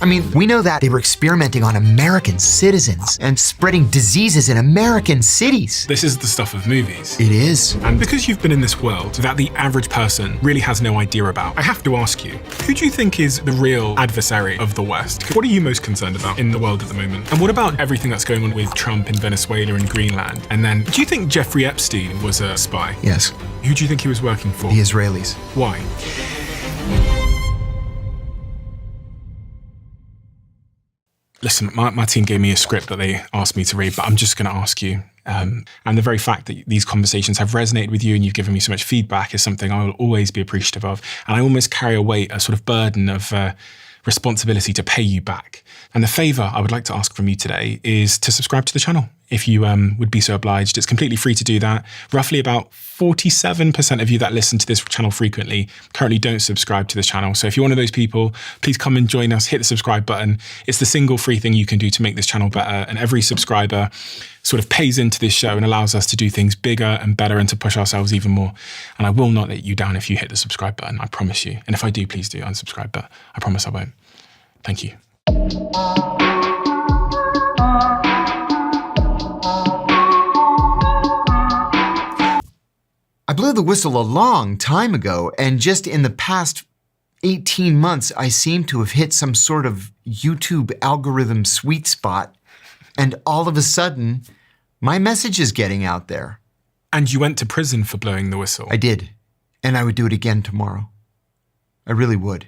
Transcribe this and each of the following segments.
I mean, we know that they were experimenting on American citizens and spreading diseases in American cities. This is the stuff of movies. It is. And because you've been in this world that the average person really has no idea about, I have to ask you, who do you think is the real adversary of the West? What are you most concerned about in the world at the moment? And what about everything that's going on with Trump in Venezuela and Greenland? And then, do you think Jeffrey Epstein was a spy? Yes. Who do you think he was working for? The Israelis. Why? Listen, my team gave me a script that they asked me to read, but I'm just going to ask you. And the very fact that these conversations have resonated with you and you've given me so much feedback is something I will always be appreciative of. And I almost carry a weight, a sort of burden of responsibility to pay you back. And the favor I would like to ask from you today is to subscribe to the channel. If you would be so obliged, it's completely free to do that. Roughly about 47% of you that listen to this channel frequently currently don't subscribe to this channel. So if you're one of those people, please come and join us, hit the subscribe button. It's the single free thing you can do to make this channel better. And every subscriber sort of pays into this show and allows us to do things bigger and better and to push ourselves even more. And I will not let you down if you hit the subscribe button, I promise you. And if I do, please do unsubscribe, but I promise I won't. Thank you. I blew the whistle a long time ago, and just in the past 18 months, I seem to have hit some sort of YouTube algorithm sweet spot, and all of a sudden, my message is getting out there. And you went to prison for blowing the whistle. I did, and I would do it again tomorrow. I really would.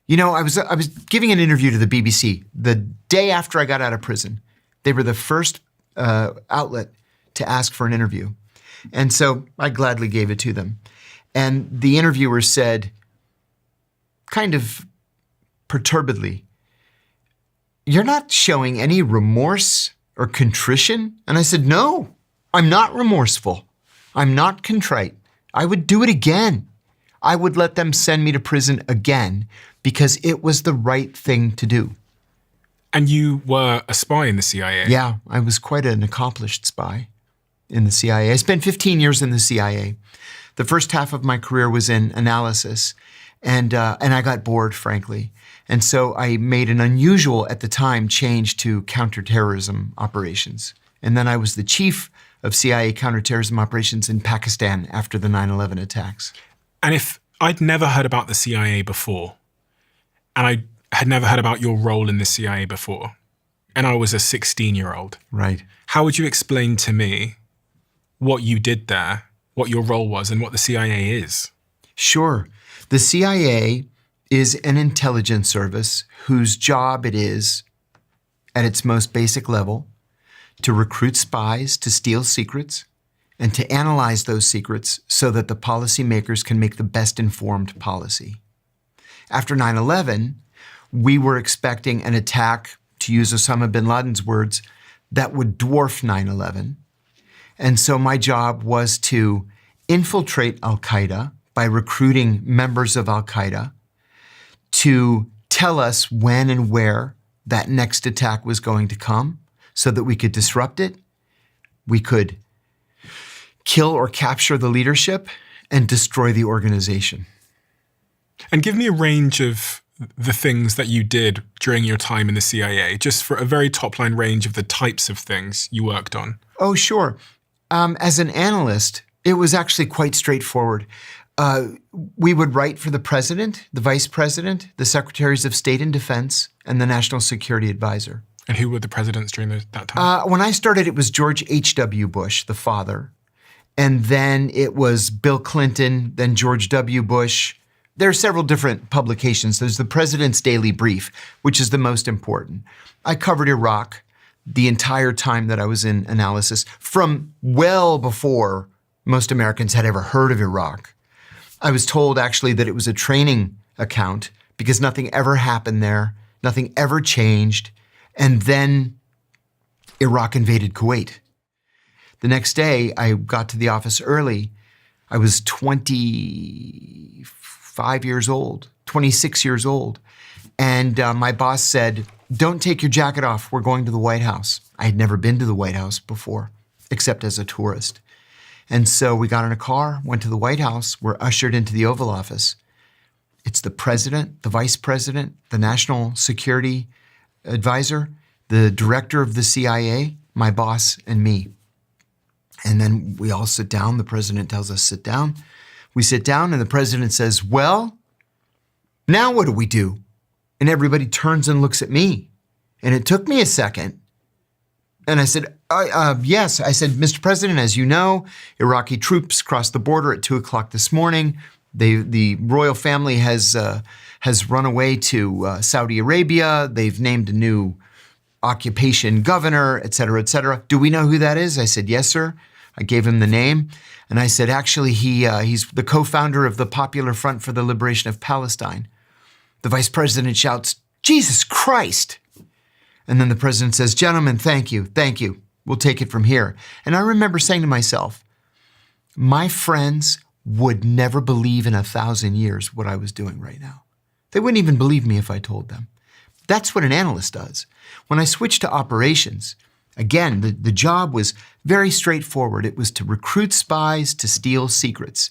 You know, I was giving an interview to the BBC the day after I got out of prison. They were the first outlet to ask for an interview. And so I gladly gave it to them. And the interviewer said, kind of perturbedly, "You're not showing any remorse or contrition?" And I said, "No, I'm not remorseful. I'm not contrite. I would do it again. I would let them send me to prison again because it was the right thing to do." And you were a spy in the CIA? Yeah, I was quite an accomplished spy in the CIA. I spent 15 years in the CIA. The first half of my career was in analysis, and I got bored, frankly. And so I made an unusual, at the time, change to counterterrorism operations. And then I was the chief of CIA counterterrorism operations in Pakistan after the 9/11 attacks. And if I'd never heard about the CIA before, and I had never heard about your role in the CIA before, and I was a 16-year-old. Right. How would you explain to me what you did there, what your role was, and what the CIA is? Sure. The CIA is an intelligence service whose job it is, at its most basic level, to recruit spies to steal secrets and to analyze those secrets so that the policymakers can make the best informed policy. After 9/11, we were expecting an attack, to use Osama bin Laden's words, that would dwarf 9/11. And so my job was to infiltrate Al-Qaeda by recruiting members of Al-Qaeda to tell us when and where that next attack was going to come so that we could disrupt it, we could kill or capture the leadership, and destroy the organization. And give me a range of the things that you did during your time in the CIA, just for a very top-line range of the types of things you worked on. Oh, sure. As an analyst, it was actually quite straightforward. We would write for the president, the vice president, the secretaries of state and defense, and the national security advisor. And who were the presidents during that time? When I started, it was George H.W. Bush, the father. And then it was Bill Clinton, then George W. Bush. There are several different publications. There's the President's Daily Brief, which is the most important. I covered Iraq the entire time that I was in analysis, from well before most Americans had ever heard of Iraq. I was told actually that it was a training account because nothing ever happened there, nothing ever changed, and then Iraq invaded Kuwait. The next day, I got to the office early. I was 25 years old, 26 years old, and my boss said, "Don't take your jacket off, we're going to the White House." I had never been to the White House before, except as a tourist. And so we got in a car, went to the White House, were ushered into the Oval Office. It's the president, the vice president, the national security advisor, the director of the CIA, my boss, and me. And then we all sit down. The president tells us, sit down. We sit down and the president says, well, now what do we do? And everybody turns and looks at me. And it took me a second. And I said, yes. I said, Mr. President, as you know, Iraqi troops crossed the border at 2 o'clock this morning. The royal family has run away to Saudi Arabia. They've named a new occupation governor, et cetera, et cetera. Do we know who that is? I said, yes, sir. I gave him the name. And I said, actually, he's the co-founder of the Popular Front for the Liberation of Palestine. The vice president shouts, Jesus Christ. And then the president says, gentlemen, thank you. We'll take it from here. And I remember saying to myself, my friends would never believe in 1,000 years what I was doing right now. They wouldn't even believe me if I told them. That's what an analyst does. When I switched to operations, again, the job was very straightforward. It was to recruit spies to steal secrets.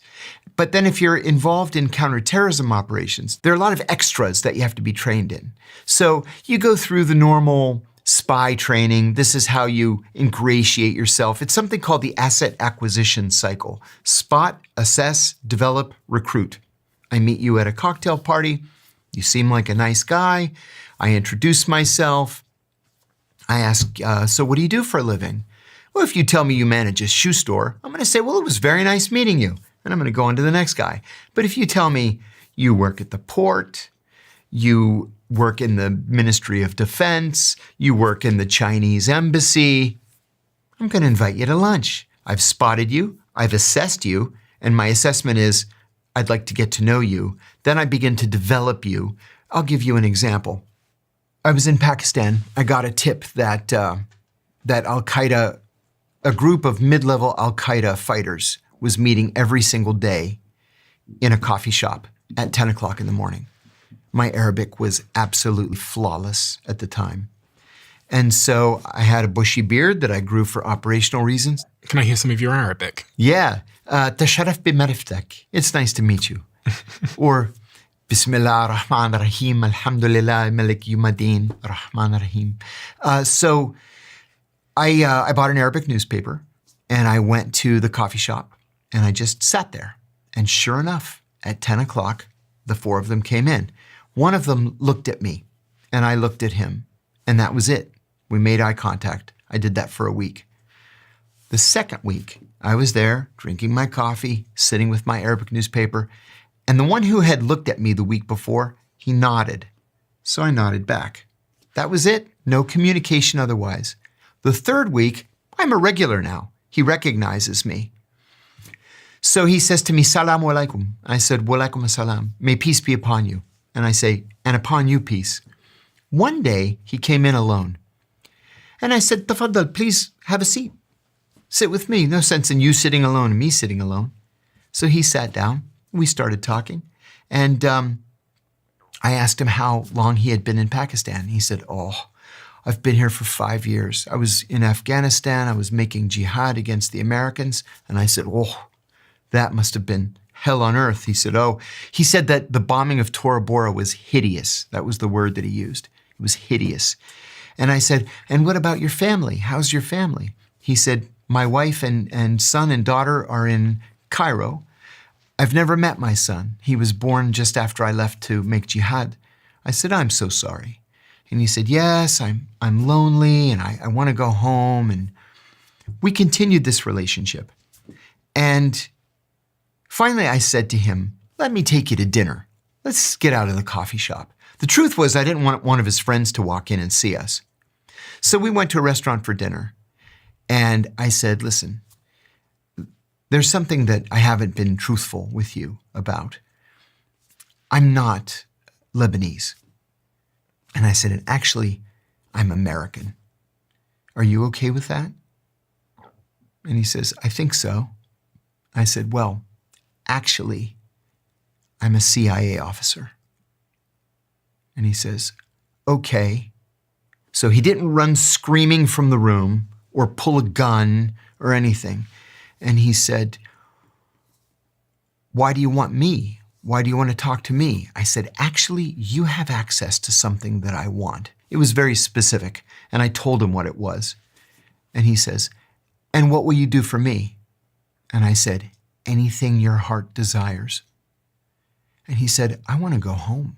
But then if you're involved in counterterrorism operations, there are a lot of extras that you have to be trained in. So you go through the normal spy training. This is how you ingratiate yourself. It's something called the asset acquisition cycle. Spot, assess, develop, recruit. I meet you at a cocktail party. You seem like a nice guy. I introduce myself. I ask, so what do you do for a living? Well, if you tell me you manage a shoe store, I'm going to say, well, it was very nice meeting you. And I'm going to go on to the next guy. But if you tell me you work at the port, you work in the Ministry of Defense, you work in the Chinese embassy, I'm going to invite you to lunch. I've spotted you, I've assessed you, and my assessment is I'd like to get to know you. Then I begin to develop you. I'll give you an example. I was in Pakistan. I got a tip that Al-Qaeda, a group of mid-level Al-Qaeda fighters, was meeting every single day in a coffee shop at 10 o'clock in the morning. My Arabic was absolutely flawless at the time. And so I had a bushy beard that I grew for operational reasons. Can I hear some of your Arabic? Yeah. Tasharaf bimariftak. It's nice to meet you. Or Bismillah ar-Rahman ar-Rahim, Alhamdulillah, Malik Yumadin, Rahman ar-Rahim. So I bought an Arabic newspaper and I went to the coffee shop and I just sat there. And sure enough, at 10 o'clock, the four of them came in. One of them looked at me and I looked at him, and that was it. We made eye contact. I did that for a week. The second week, I was there drinking my coffee, sitting with my Arabic newspaper, and the one who had looked at me the week before, he nodded. So I nodded back. That was it. No communication otherwise. The third week, I'm a regular now. He recognizes me. So he says to me, Salaam alaikum. I said, wa alaikum assalam. May peace be upon you. And I say, and upon you peace. One day, he came in alone. And I said, Tafaddal, please have a seat. Sit with me. No sense in you sitting alone and me sitting alone. So he sat down. We started talking. And I asked him how long he had been in Pakistan. He said, I've been here for 5 years. I was in Afghanistan. I was making jihad against the Americans. And I said, that must have been hell on earth. He said that the bombing of Tora Bora was hideous. That was the word that he used. It was hideous. And I said, and what about your family? How's your family? He said, my wife and son and daughter are in Cairo. I've never met my son. He was born just after I left to make jihad. I said, I'm so sorry. And he said, yes, I'm lonely and I want to go home. And we continued this relationship. And finally, I said to him, let me take you to dinner. Let's get out of the coffee shop. The truth was I didn't want one of his friends to walk in and see us. So we went to a restaurant for dinner. And I said, listen, there's something that I haven't been truthful with you about. I'm not Lebanese. And I said, and actually, I'm American. Are you okay with that? And he says, I think so. I said, well, actually, I'm a CIA officer. And he says, okay. So he didn't run screaming from the room or pull a gun or anything. And he said, why do you want me? why do you want to talk to me? I said, actually, you have access to something that I want. It was very specific, and I told him what it was. And he says, and what will you do for me? And I said, anything your heart desires. And he said, I want to go home.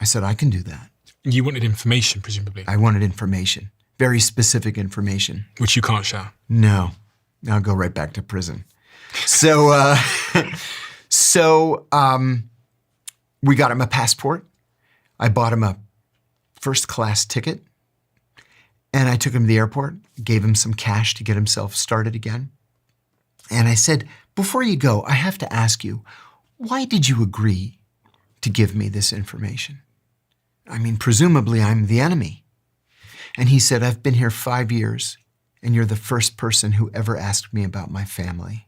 I said, I can do that. You wanted information, presumably. I wanted information, very specific information. Which you can't share. No, I'll go right back to prison. So, we got him a passport. I bought him a first-class ticket, and I took him to the airport, gave him some cash to get himself started again. And I said, before you go, I have to ask you, why did you agree to give me this information? I mean, presumably I'm the enemy. And he said, I've been here 5 years, and you're the first person who ever asked me about my family.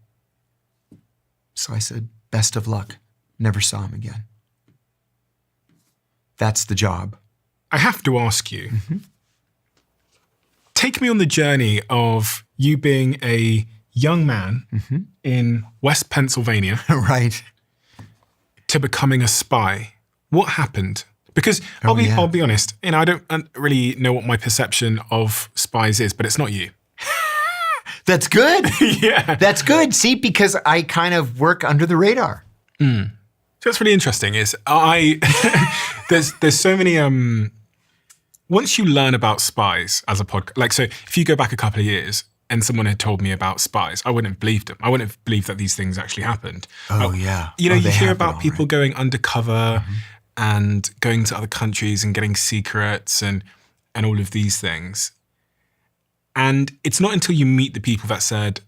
So I said, best of luck. Never saw him again. That's the job. I have to ask you, take me on the journey of you being a young man in West Pennsylvania. Right. To becoming a spy. What happened? Because I'll be honest, I don't really know what my perception of spies is, but it's not you. That's good. Yeah. That's good. See, because I kind of work under the radar. So that's really interesting is there's so many, once you learn about spies as a podcast, like, so if you go back a couple of years and someone had told me about spies, I wouldn't have believed them. I wouldn't have believed that these things actually happened. Oh, yeah. You know, you they hear happen, about people right. going undercover and going to other countries and getting secrets and all of these things. And it's not until you meet the people that said,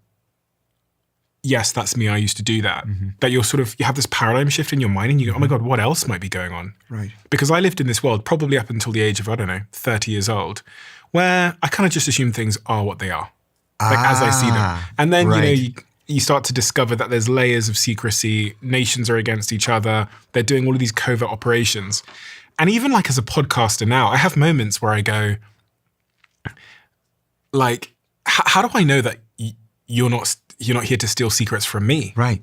yes, that's me, I used to do that, that you have this paradigm shift in your mind and you go, oh my God, what else might be going on? Right. Because I lived in this world probably up until the age of, 30 years old, where I kind of just assume things are what they are, like as I see them. And then, right. you start to discover that there's layers of secrecy, nations are against each other, they're doing all of these covert operations. And even like as a podcaster now, I have moments where I go, like, how do I know that you're not here to steal secrets from me? Right.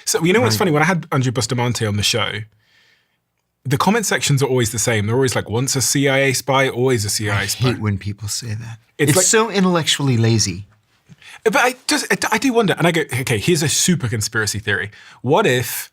So what's funny? When I had Andrew Bustamante on the show, the comment sections are always the same. They're always like, once a CIA spy, always a CIA spy. I hate when people say that. It's like, so intellectually lazy. But I do wonder, and I go, okay, here's a super conspiracy theory. What if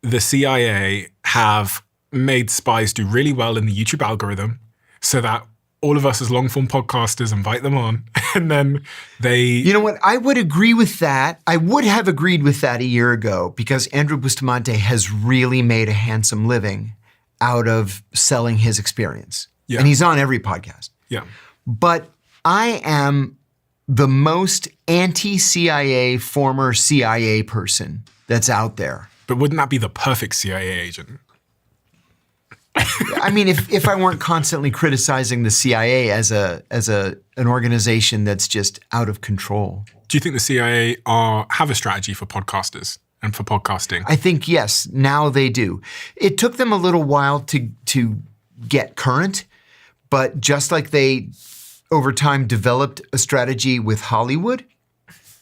the CIA have made spies do really well in the YouTube algorithm so that all of us as long-form podcasters invite them on, and then they... You know what? I would agree with that. I would have agreed with that a year ago because Andrew Bustamante has really made a handsome living out of selling his experience. Yeah. And he's on every podcast. Yeah. But I am the most anti-CIA, former CIA person that's out there. But wouldn't that be the perfect CIA agent? I mean, if I weren't constantly criticizing the CIA as an organization that's just out of control. Do you think the CIA have a strategy for podcasters and for podcasting? I think, yes, now they do. It took them a little while to get current, but just like they, over time, developed a strategy with Hollywood,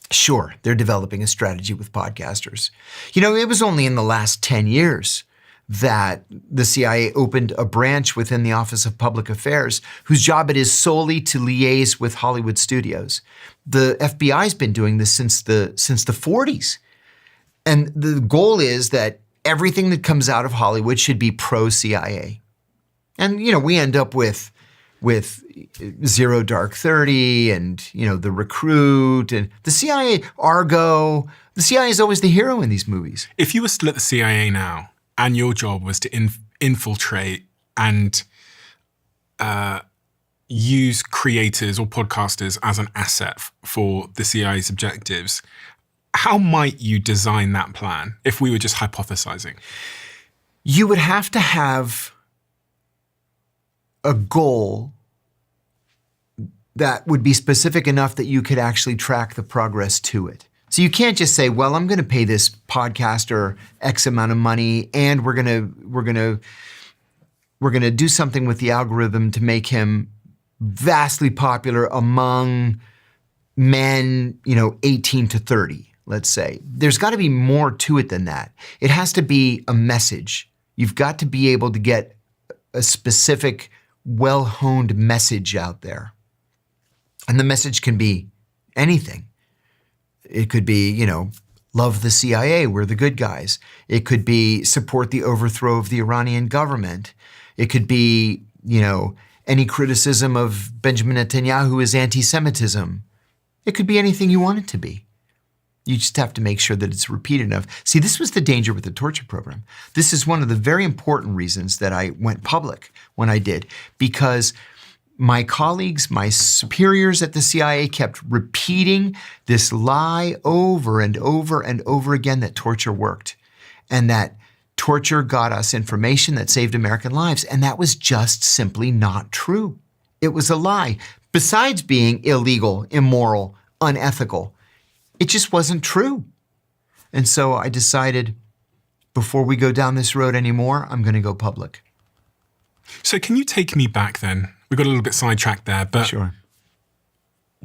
sure, they're developing a strategy with podcasters. You know, it was only in the last 10 years that the CIA opened a branch within the Office of Public Affairs whose job it is solely to liaise with Hollywood studios. The FBI's been doing this since the 40s. And the goal is that everything that comes out of Hollywood should be pro-CIA. And, you know, we end up with Zero Dark 30 and, you know, The Recruit and the CIA, Argo. The CIA is always the hero in these movies. If you were still at the CIA now, and your job was to infiltrate and use creators or podcasters as an asset for the CIA's objectives, how might you design that plan if we were just hypothesizing? You would have to have a goal that would be specific enough that you could actually track the progress to it. So you can't just say, well, I'm going to pay this podcaster X amount of money and we're going to do something with the algorithm to make him vastly popular among men, 18 to 30. let's say. There's got to be more to it than that. It has to be a message. You've got to be able to get a specific, well-honed message out there. And the message can be anything. It could be, love the CIA, we're the good guys. It could be support the overthrow of the Iranian government. It could be, any criticism of Benjamin Netanyahu is anti-Semitism. It could be anything you want it to be. You just have to make sure that it's repeated enough. See, this was the danger with the torture program. This is one of the very important reasons that I went public when I did, because my colleagues, my superiors at the CIA kept repeating this lie over and over and over again that torture worked, and that torture got us information that saved American lives. And that was just simply not true. It was a lie. Besides being illegal, immoral, unethical, it just wasn't true. And so I decided, before we go down this road anymore, I'm going to go public. So can you take me back then? We got a little bit sidetracked there, but Sure.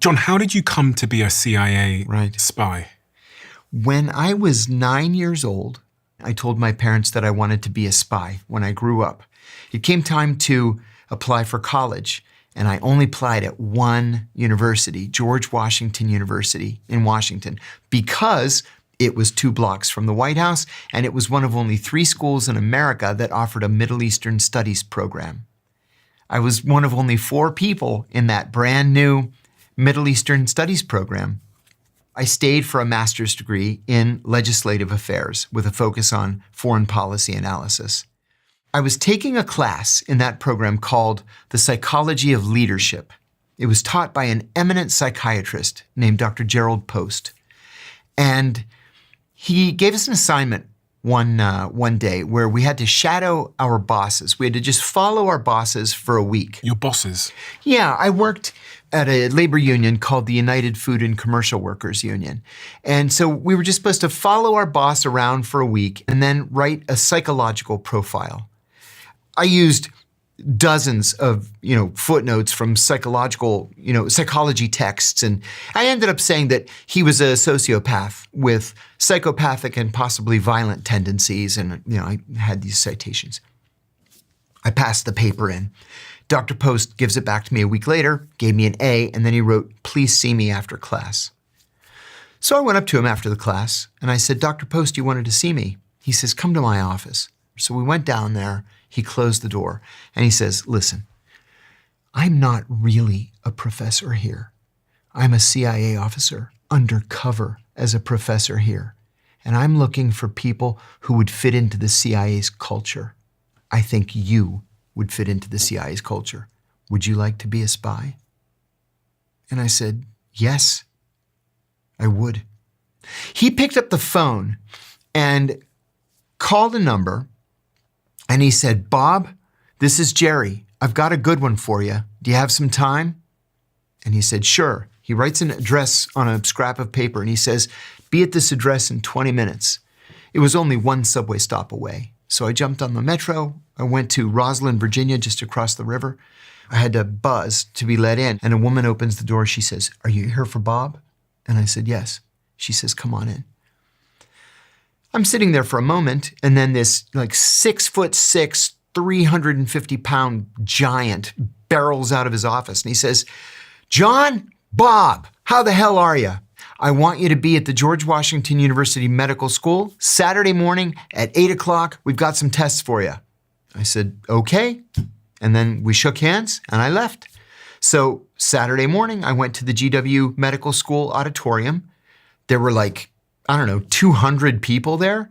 John, how did you come to be a CIA spy? When I was 9 years old, I told my parents that I wanted to be a spy when I grew up. It came time to apply for college, and I only applied at one university, George Washington University in Washington, because it was 2 blocks from the White House, and it was one of only 3 schools in America that offered a Middle Eastern Studies program. I was one of only 4 people in that brand new Middle Eastern Studies program. I stayed for a master's degree in legislative affairs with a focus on foreign policy analysis. I was taking a class in that program called The Psychology of Leadership. It was taught by an eminent psychiatrist named Dr. Gerald Post. And he gave us an assignment one day where we had to shadow our bosses. We had to just follow our bosses for a week. Your bosses? Yeah, I worked at a labor union called the United Food and Commercial Workers Union. And so we were just supposed to follow our boss around for a week and then write a psychological profile. I used dozens of, footnotes from psychology texts. And I ended up saying that he was a sociopath with psychopathic and possibly violent tendencies. And, I had these citations. I passed the paper in. Dr. Post gives it back to me a week later, gave me an A, and then he wrote, "Please see me after class." So I went up to him after the class and I said, "Dr. Post, you wanted to see me?" He says, "Come to my office." So we went down there. He closed the door and he says, "Listen, I'm not really a professor here. I'm a CIA officer undercover as a professor here. And I'm looking for people who would fit into the CIA's culture. I think you would fit into the CIA's culture. Would you like to be a spy?" And I said, "Yes, I would." He picked up the phone and called a number. And he said, "Bob, this is Jerry. I've got a good one for you. Do you have some time?" And he said, "Sure." He writes an address on a scrap of paper and he says, "Be at this address in 20 minutes. It was only 1 subway stop away. So I jumped on the metro. I went to Roslyn, Virginia, just across the river. I had to buzz to be let in. And a woman opens the door. She says, "Are you here for Bob?" And I said, "Yes." She says, "Come on in." I'm sitting there for a moment, and then this 6'6", 350-pound giant barrels out of his office, and he says, "John, Bob, how the hell are you? I want you to be at the George Washington University Medical School Saturday morning at 8 o'clock. We've got some tests for you." I said, "Okay." And then we shook hands, and I left. So Saturday morning, I went to the GW Medical School auditorium. There were 200 people there,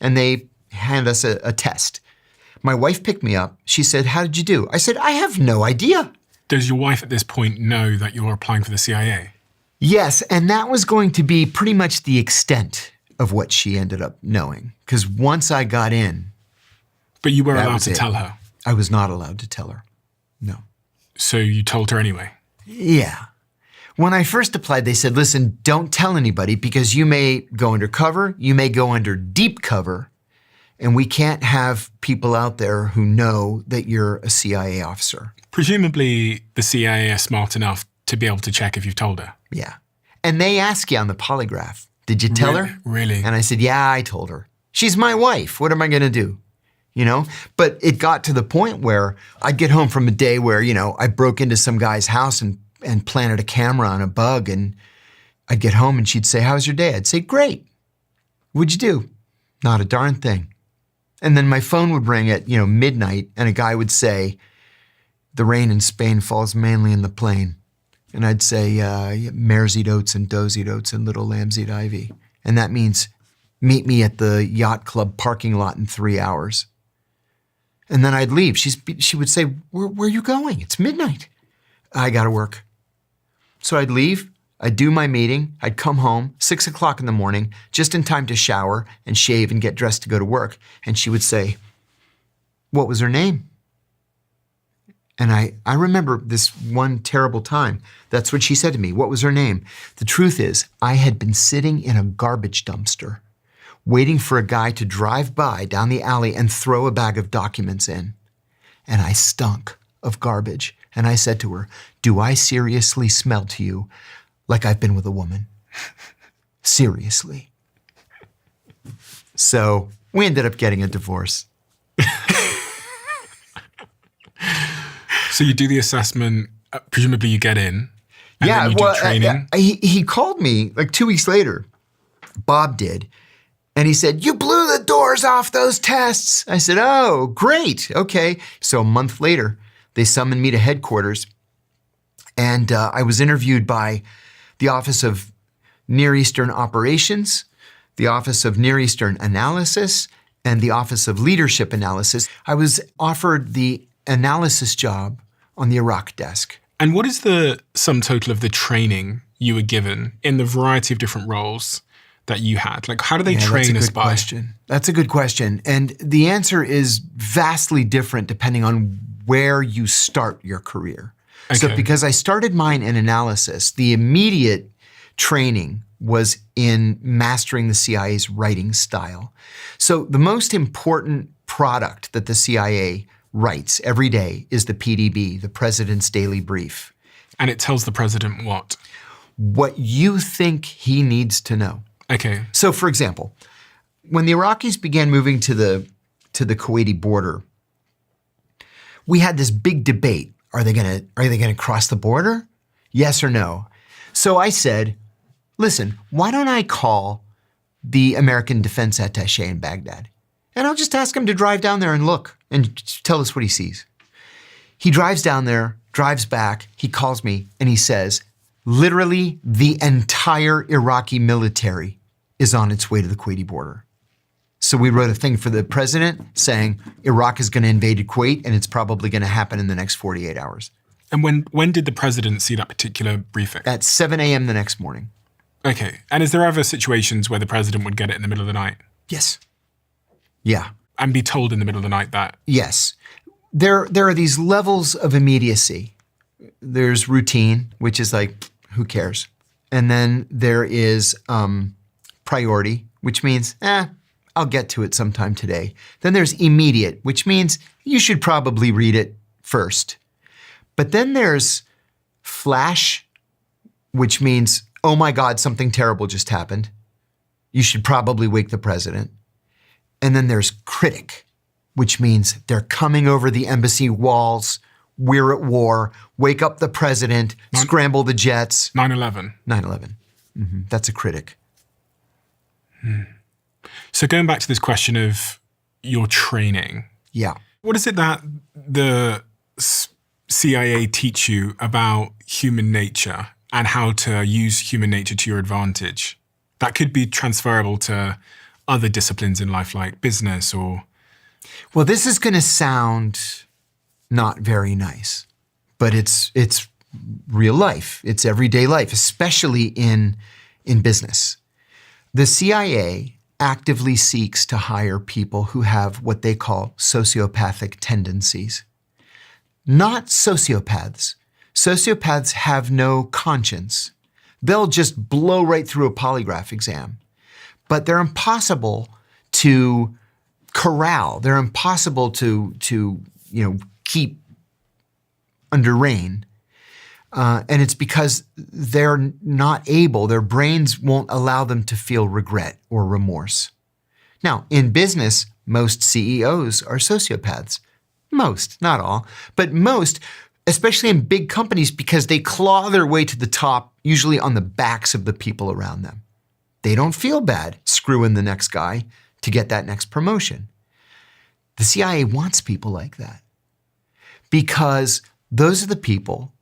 and they handed us a test. My wife picked me up. She said, "How did you do?" I said, "I have no idea." Does your wife at this point know that you're applying for the CIA? Yes, and that was going to be pretty much the extent of what she ended up knowing. Because once I got in... But you were allowed to tell her? I was not allowed to tell her, no. So you told her anyway? Yeah. When I first applied, they said, "Listen, don't tell anybody because you may go undercover, you may go under deep cover, and we can't have people out there who know that you're a CIA officer." Presumably the CIA are smart enough to be able to check if you've told her. Yeah. And they ask you on the polygraph, Did you tell her? Really? And I said, yeah, I told her. She's my wife. What am I going to do? You know, but it got to the point where I'd get home from a day where, you know, I broke into some guy's house and planted a camera on a bug, and I'd get home and she'd say, how's your day? I'd say, great. What'd you do? Not a darn thing. And then my phone would ring at, you know, midnight, and a guy would say, the rain in Spain falls mainly in the plain. And I'd say, mares eat oats and does eat oats and little lambs eat ivy. And that means meet me at the yacht club parking lot in 3 hours. And then I'd leave. She would say, where are you going? It's midnight. I got to work. So I'd leave. I'd do my meeting. I'd come home, 6 o'clock in the morning, just in time to shower and shave and get dressed to go to work. And she would say, what was her name? And I remember this one terrible time. That's what she said to me. What was her name? The truth is, I had been sitting in a garbage dumpster waiting for a guy to drive by down the alley and throw a bag of documents in. And I stunk of garbage. And I said to her, do I seriously smell to you like I've been with a woman? Seriously. So we ended up getting a divorce. So you do the assessment, presumably you get in, and then you do training? He called me like 2 weeks later, Bob did, and he said, you blew the doors off those tests. I said, oh, great, okay. So a month later, they summoned me to headquarters, and I was interviewed by the Office of Near Eastern Operations, the Office of Near Eastern Analysis, and the Office of Leadership Analysis. I was offered the analysis job on the Iraq desk. And what is the sum total of the training you were given in the variety of different roles that you had? Like, how do they train a spy? That's a good question. And the answer is vastly different depending on where you start your career. Okay. So because I started mine in analysis, the immediate training was in mastering the CIA's writing style. So the most important product that the CIA writes every day is the PDB, the President's Daily Brief. And it tells the president what? What you think he needs to know. Okay. So for example, when the Iraqis began moving to the Kuwaiti border, we had this big debate. Are they gonna cross the border? Yes or no? So I said, listen, why don't I call the American Defense Attaché in Baghdad? And I'll just ask him to drive down there and look and tell us what he sees. He drives down there, drives back, he calls me and he says, literally the entire Iraqi military is on its way to the Kuwaiti border. So we wrote a thing for the president saying Iraq is going to invade Kuwait and it's probably going to happen in the next 48 hours. And when did the president see that particular briefing? At 7 a.m. the next morning. Okay. And is there ever situations where the president would get it in the middle of the night? Yes. Yeah. And be told in the middle of the night that? Yes. There are these levels of immediacy. There's routine, which is like, who cares? And then there is priority, which means, I'll get to it sometime today. Then there's immediate, which means you should probably read it first. But then there's flash, which means, oh my God, something terrible just happened. You should probably wake the president. And then there's critic, which means they're coming over the embassy walls. We're at war. Wake up the president. Scramble the jets. 9/11. 9/11. Mm-hmm. That's a critic. So going back to this question of your training. Yeah. What is it that the CIA teach you about human nature and how to use human nature to your advantage? That could be transferable to other disciplines in life like business or... Well, this is going to sound not very nice, but it's real life. It's everyday life, especially in business. The CIA actively seeks to hire people who have what they call sociopathic tendencies. Not sociopaths. Sociopaths have no conscience. They'll just blow right through a polygraph exam. But they're impossible to corral. They're impossible to keep under rein. And it's because they're not able, their brains won't allow them to feel regret or remorse. Now, in business, most CEOs are sociopaths. Most, not all, but most, especially in big companies, because they claw their way to the top, usually on the backs of the people around them. They don't feel bad screwing the next guy to get that next promotion. The CIA wants people like that because those are the people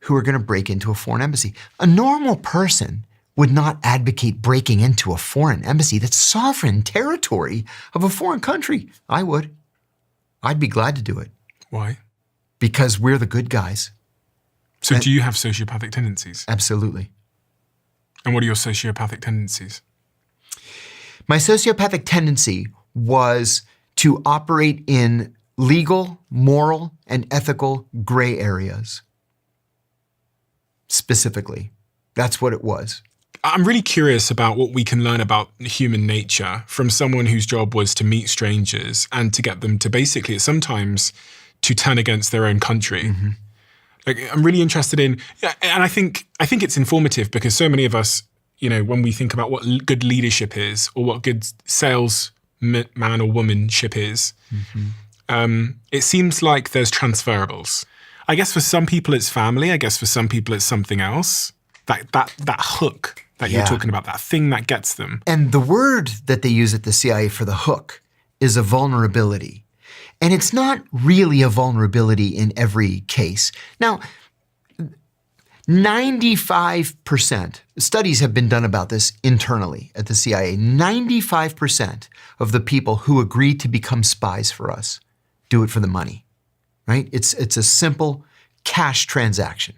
who are going to break into a foreign embassy. A normal person would not advocate breaking into a foreign embassy. That's sovereign territory of a foreign country. I would. I'd be glad to do it. Why? Because we're the good guys. So do you have sociopathic tendencies? Absolutely. And what are your sociopathic tendencies? My sociopathic tendency was to operate in legal, moral, and ethical gray areas. Specifically, that's what it was. I'm really curious about what we can learn about human nature from someone whose job was to meet strangers and to get them to basically, sometimes, to turn against their own country. Mm-hmm. Like, I'm really interested in, and I think it's informative because so many of us, when we think about what good leadership is or what good sales man or womanship is, it seems like there's transferables. I guess for some people it's family. I guess for some people it's something else. That hook that you're talking about, that thing that gets them. And the word that they use at the CIA for the hook is a vulnerability. And it's not really a vulnerability in every case. Now, 95%, studies have been done about this internally at the CIA, 95% of the people who agree to become spies for us do it for the money, right? It's a simple cash transaction.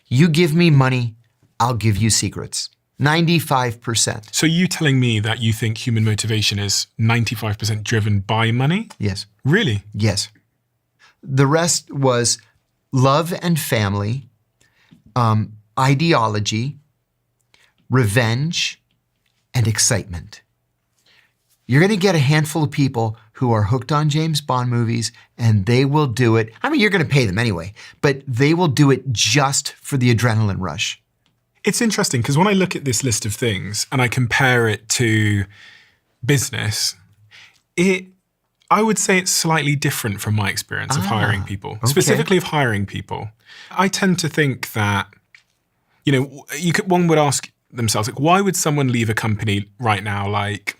You give me money, I'll give you secrets. 95%. So you telling me that you think human motivation is 95% driven by money? Yes. Really? Yes. The rest was love and family, ideology, revenge, and excitement. You're going to get a handful of people who are hooked on James Bond movies, and they will do it. I mean, you're going to pay them anyway, but they will do it just for the adrenaline rush. It's interesting because when I look at this list of things and I compare it to business, I would say it's slightly different from my experience of hiring people, specifically of hiring people. I tend to think that, one would ask themselves, like, why would someone leave a company right now like,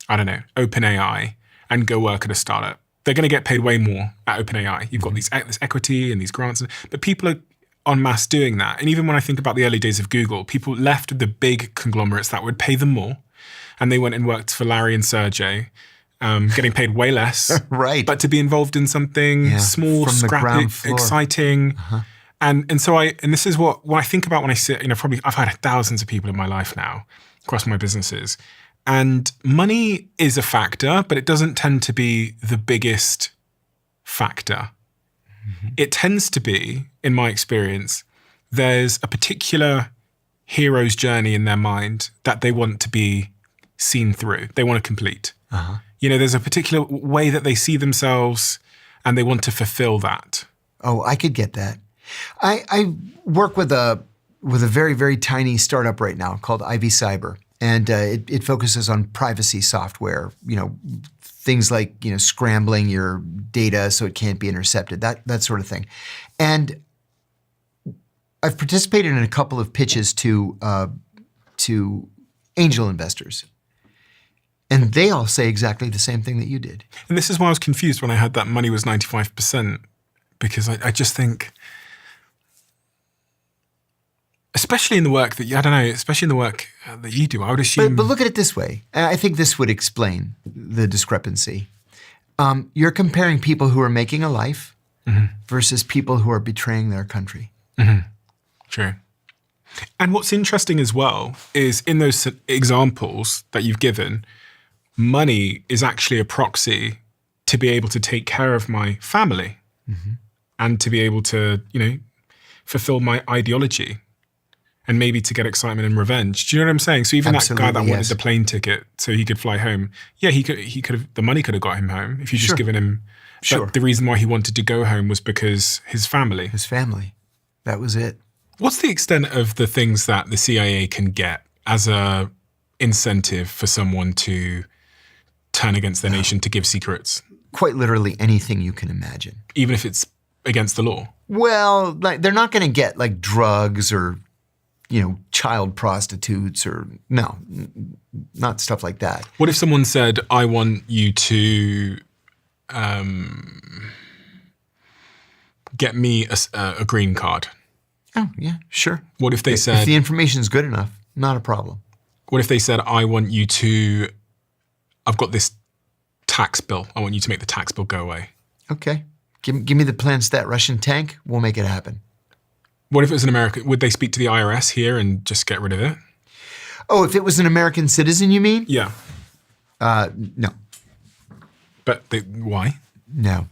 I don't know, OpenAI and go work at a startup? They're going to get paid way more at OpenAI. You've got this equity and these grants, but people are en masse doing that. And even when I think about the early days of Google, people left the big conglomerates that would pay them more, and they went and worked for Larry and Sergey, getting paid way less, right? But to be involved in something small, scrappy, exciting. And this is what I think about when I sit, probably I've had thousands of people in my life now across my businesses. And money is a factor, but it doesn't tend to be the biggest factor. It tends to be, in my experience, there's a particular hero's journey in their mind that they want to be seen through. They want to complete. There's a particular way that they see themselves and they want to fulfill that. Oh, I could get that. I work with a very, very tiny startup right now called Ivy Cyber. And it focuses on privacy software, things like, scrambling your data so it can't be intercepted, that sort of thing. And I've participated in a couple of pitches to angel investors. And they all say exactly the same thing that you did. And this is why I was confused when I heard that money was 95%, because I just think, especially in the work that you do, I would assume. But look at it this way. I think this would explain the discrepancy. You're comparing people who are making a life versus people who are betraying their country. True. And what's interesting as well is in those examples that you've given, money is actually a proxy to be able to take care of my family and to be able to, fulfill my ideology. And maybe to get excitement and revenge. Do you know what I'm saying? So even Absolutely, that guy that wanted the plane ticket so he could fly home, he could have, the money could have got him home if you just given him. Sure. But the reason why he wanted to go home was because his family. That was it. What's the extent of the things that the CIA can get as a incentive for someone to turn against their nation to give secrets? Quite literally anything you can imagine. Even if it's against the law? Well, like, they're not going to get like drugs or, child prostitutes or no, not stuff like that. What if someone said, I want you to get me a green card? Oh, yeah, sure. What if they said... If the information's good enough, not a problem. What if they said, I want you to... I've got this tax bill. I want you to make the tax bill go away. Okay. Give me the plans to that Russian tank. We'll make it happen. What if it was an American? Would they speak to the IRS here and just get rid of it? Oh, if it was an American citizen, you mean? Yeah. No. But why? No.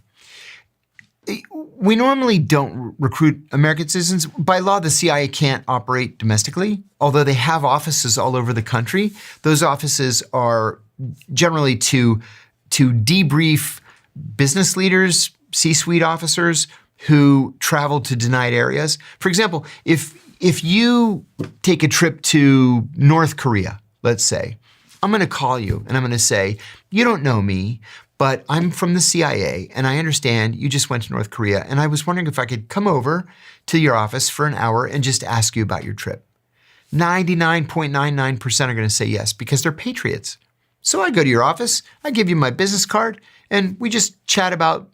We normally don't recruit American citizens. By law, the CIA can't operate domestically, although they have offices all over the country. Those offices are generally to debrief business leaders, C-suite officers who travel to denied areas. For example, if you take a trip to North Korea, let's say, I'm going to call you and I'm going to say, you don't know me, but I'm from the CIA and I understand you just went to North Korea and I was wondering if I could come over to your office for an hour and just ask you about your trip. 99.99% are going to say yes because they're patriots. So I go to your office, I give you my business card, and we just chat about,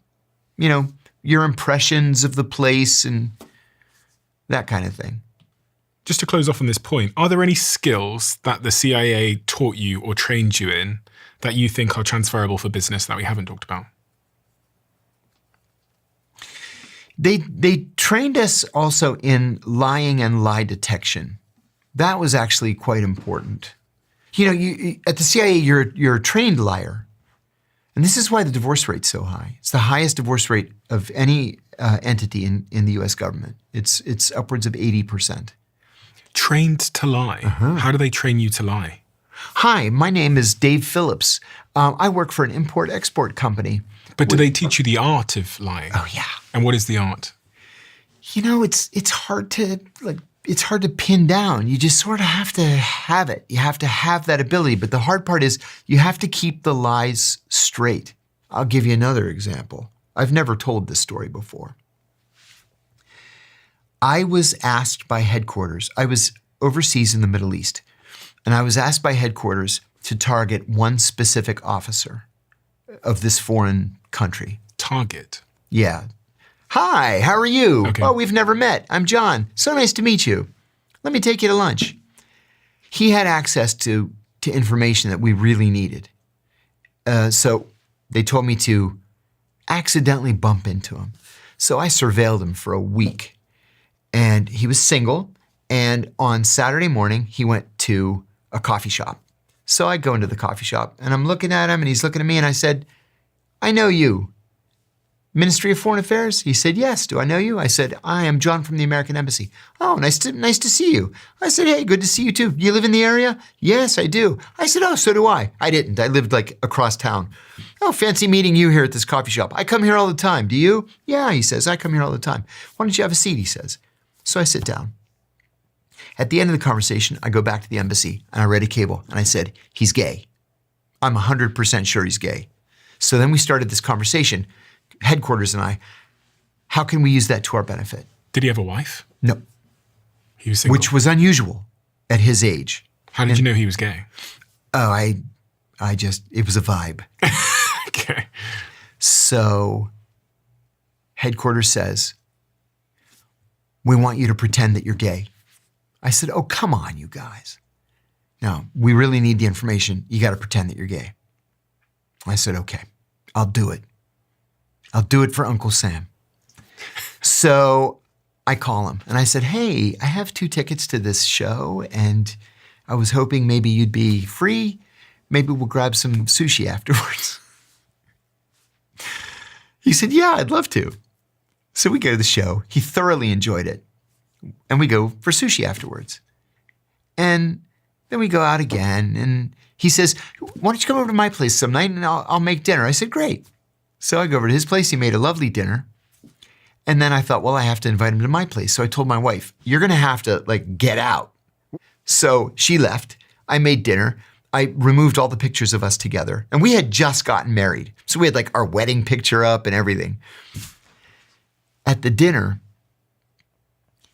your impressions of the place and that kind of thing. Just to close off on this point, are there any skills that the CIA taught you or trained you in that you think are transferable for business that we haven't talked about? They trained us also in lying and lie detection. That was actually quite important. At the CIA, you're a trained liar. And this is why the divorce rate's so high. It's the highest divorce rate of any entity in the US government. It's upwards of 80%. Trained to lie? How do they train you to lie? Hi, my name is Dave Phillips. I work for an import-export company. But do they teach you the art of lying? Oh, yeah. And what is the art? It's hard to pin down. You just sort of have to have it. You have to have that ability. But the hard part is you have to keep the lies straight. I'll give you another example. I've never told this story before. I was asked by headquarters. I was overseas in the Middle East, and I was asked by headquarters to target one specific officer of this foreign country. Target? Yeah. Hi, how are you? Okay. Oh, we've never met. I'm John. So nice to meet you. Let me take you to lunch. He had access to information that we really needed. So they told me to accidentally bump into him. So I surveilled him for a week. And he was single. And on Saturday morning, he went to a coffee shop. So I go into the coffee shop and I'm looking at him and he's looking at me and I said, I know you. Ministry of Foreign Affairs? He said, yes. Do I know you? I said, I am John from the American Embassy. Oh, nice to see you. I said, hey, good to see you too. You live in the area? Yes, I do. I said, oh, so do I. I didn't. I lived like across town. Oh, fancy meeting you here at this coffee shop. I come here all the time. Do you? Yeah, he says, I come here all the time. Why don't you have a seat, he says. So I sit down. At the end of the conversation, I go back to the embassy and I read a cable and I said, he's gay. I'm 100% sure he's gay. So then we started this conversation, headquarters and I, how can we use that to our benefit? Did he have a wife? No. He was single? Which was unusual at his age. How did you know he was gay? Oh, it was a vibe. Okay. So headquarters says, we want you to pretend that you're gay. I said, oh, come on, you guys. No, we really need the information. You got to pretend that you're gay. I said, okay, I'll do it. I'll do it for Uncle Sam. So I call him and I said, hey, I have 2 tickets to this show and I was hoping maybe you'd be free. Maybe we'll grab some sushi afterwards. He said, yeah, I'd love to. So we go to the show. He thoroughly enjoyed it. And we go for sushi afterwards. And then we go out again. And he says, why don't you come over to my place some night and I'll make dinner. I said, great. So I go over to his place. He made a lovely dinner. And then I thought, well, I have to invite him to my place. So I told my wife, you're going to have to get out. So she left. I made dinner. I removed all the pictures of us together. And we had just gotten married. So we had our wedding picture up and everything. At the dinner,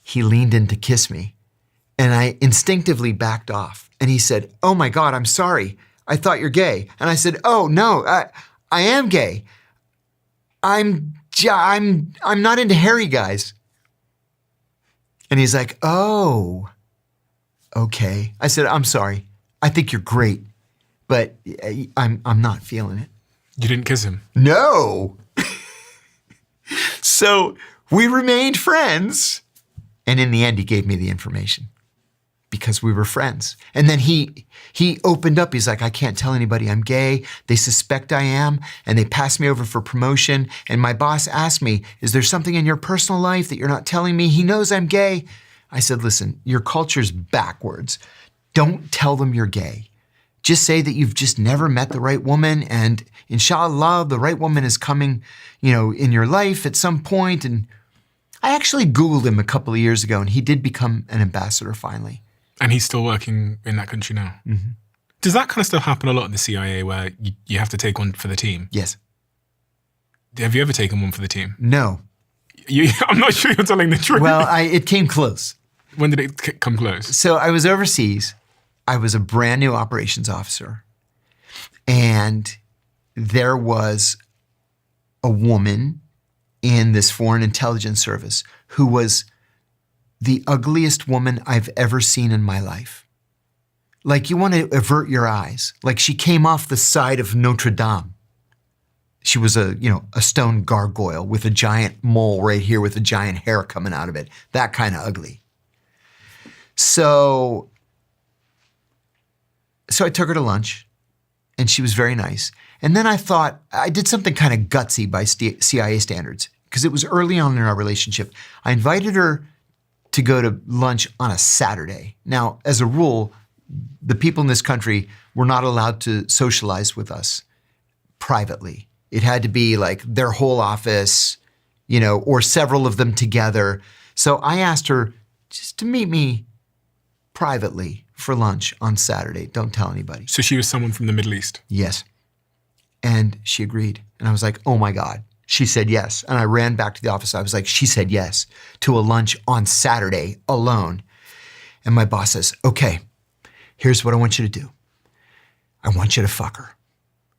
he leaned in to kiss me. And I instinctively backed off. And he said, oh my God, I'm sorry. I thought you're gay. And I said, oh no, I am gay. I'm not into hairy guys. And he's like, oh, okay. I said, I'm sorry. I think you're great, but I'm not feeling it. You didn't kiss him? No. So we remained friends. And in the end, he gave me the information because we were friends. And then he opened up. He's like, I can't tell anybody I'm gay. They suspect I am, and they passed me over for promotion. And my boss asked me, is there something in your personal life that you're not telling me? He knows I'm gay. I said, listen, your culture's backwards. Don't tell them you're gay. Just say that you've just never met the right woman, and inshallah, the right woman is coming, in your life at some point. And I actually Googled him a couple of years ago, and he did become an ambassador finally. And he's still working in that country now? Mm-hmm. Does that kind of stuff happen a lot in the CIA where you have to take one for the team? Yes. Have you ever taken one for the team? No. I'm not sure you're telling the truth. Well, it came close. When did it come close? So I was overseas. I was a brand new operations officer. And there was a woman in this foreign intelligence service who was the ugliest woman I've ever seen in my life. You want to avert your eyes. She came off the side of Notre Dame. She was a stone gargoyle with a giant mole right here with a giant hair coming out of it. That kind of ugly. So I took her to lunch, and she was very nice. And then I thought, I did something kind of gutsy by CIA standards, because it was early on in our relationship. I invited her to go to lunch on a Saturday. Now, as a rule, the people in this country were not allowed to socialize with us privately. It had to be their whole office, or several of them together. So I asked her just to meet me privately for lunch on Saturday. Don't tell anybody. So she was someone from the Middle East? Yes. And she agreed. And I was like, oh my God. She said yes. And I ran back to the office. I was like, she said yes to a lunch on Saturday alone. And my boss says, okay, here's what I want you to do. I want you to fuck her.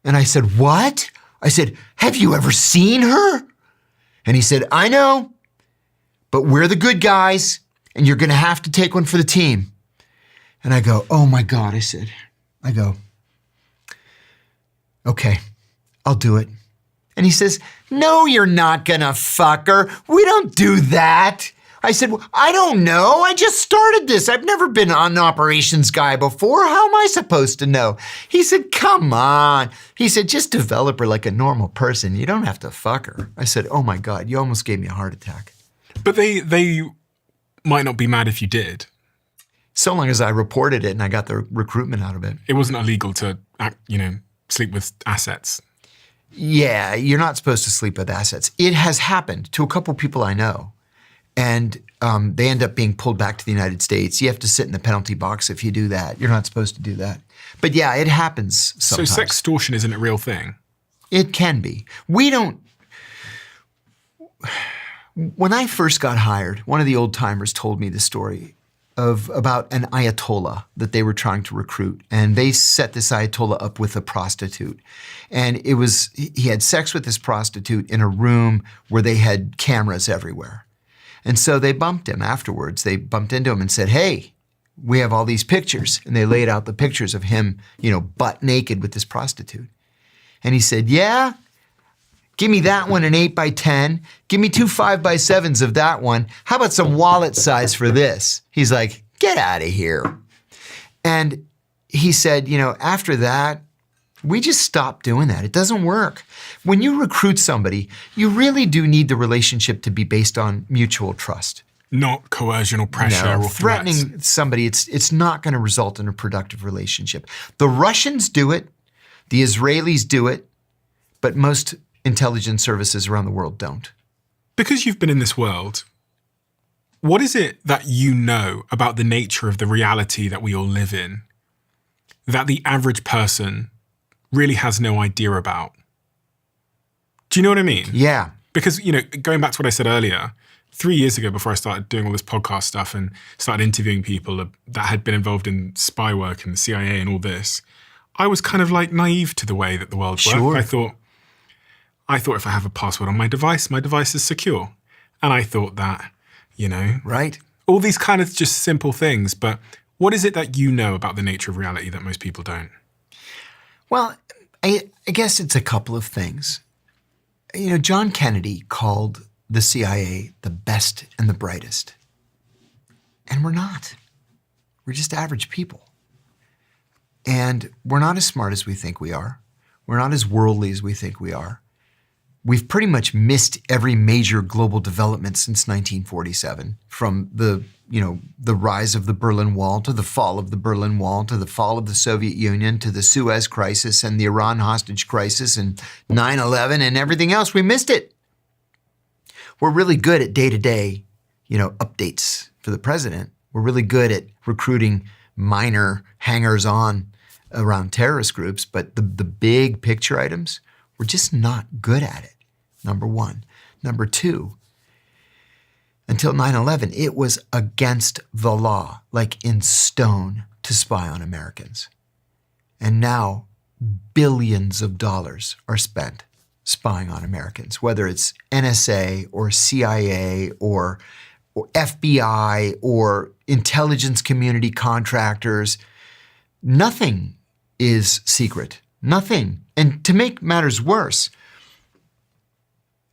And I said, what? I said, have you ever seen her? And he said, I know, but we're the good guys and you're going to have to take one for the team. And I go, oh my God, I go, okay, I'll do it. And he says, no, you're not gonna fuck her. We don't do that. I said, well, I don't know. I just started this. I've never been an operations guy before. How am I supposed to know? He said, come on. He said, just develop her like a normal person. You don't have to fuck her. I said, oh my God, you almost gave me a heart attack. But they might not be mad if you did. So long as I reported it and I got the recruitment out of it. It wasn't illegal to, sleep with assets. Yeah, you're not supposed to sleep with assets. It has happened to a couple people I know. And they end up being pulled back to the United States. You have to sit in the penalty box if you do that. You're not supposed to do that. But yeah, it happens sometimes. So sextortion isn't a real thing? It can be. When I first got hired, one of the old timers told me the story about an Ayatollah that they were trying to recruit. And they set this Ayatollah up with a prostitute. And he had sex with this prostitute in a room where they had cameras everywhere. And so they bumped him afterwards. They bumped into him and said, hey, we have all these pictures. And they laid out the pictures of him, butt naked with this prostitute. And he said, yeah, give me that one an 8x10. Give me 2 5x7s of that one. How about some wallet size for this? He's like, get out of here. And he said, after that, we just stopped doing that. It doesn't work. When you recruit somebody, you really do need the relationship to be based on mutual trust. Not coercion or pressure or threatening threats. Somebody, it's not going to result in a productive relationship. The Russians do it. The Israelis do it. But most intelligence services around the world don't. Because you've been in this world, what is it that you know about the nature of the reality that we all live in that the average person really has no idea about? Do you know what I mean? Yeah. Because, going back to what I said earlier, 3 years ago, before I started doing all this podcast stuff and started interviewing people that had been involved in spy work and the CIA and all this, I was kind of like naive to the way that the world worked. I thought if I have a password on my device is secure. And I thought that, Right. all these kind of just simple things. But what is it that you know about the nature of reality that most people don't? Well, I guess it's a couple of things. John Kennedy called the CIA the best and the brightest. And we're not. We're just average people. And we're not as smart as we think we are. We're not as worldly as we think we are. We've pretty much missed every major global development since 1947, from the rise of the Berlin Wall to the fall of the Berlin Wall to the fall of the Soviet Union to the Suez Crisis and the Iran hostage crisis and 9/11 and everything else. We missed it. We're really good at day-to-day, updates for the president. We're really good at recruiting minor hangers-on around terrorist groups, but the big picture items, we're just not good at it, number one. Number two, until 9/11, it was against the law, like in stone, to spy on Americans. And now billions of dollars are spent spying on Americans, whether it's NSA or CIA or FBI or intelligence community contractors. Nothing is secret. Nothing. And to make matters worse,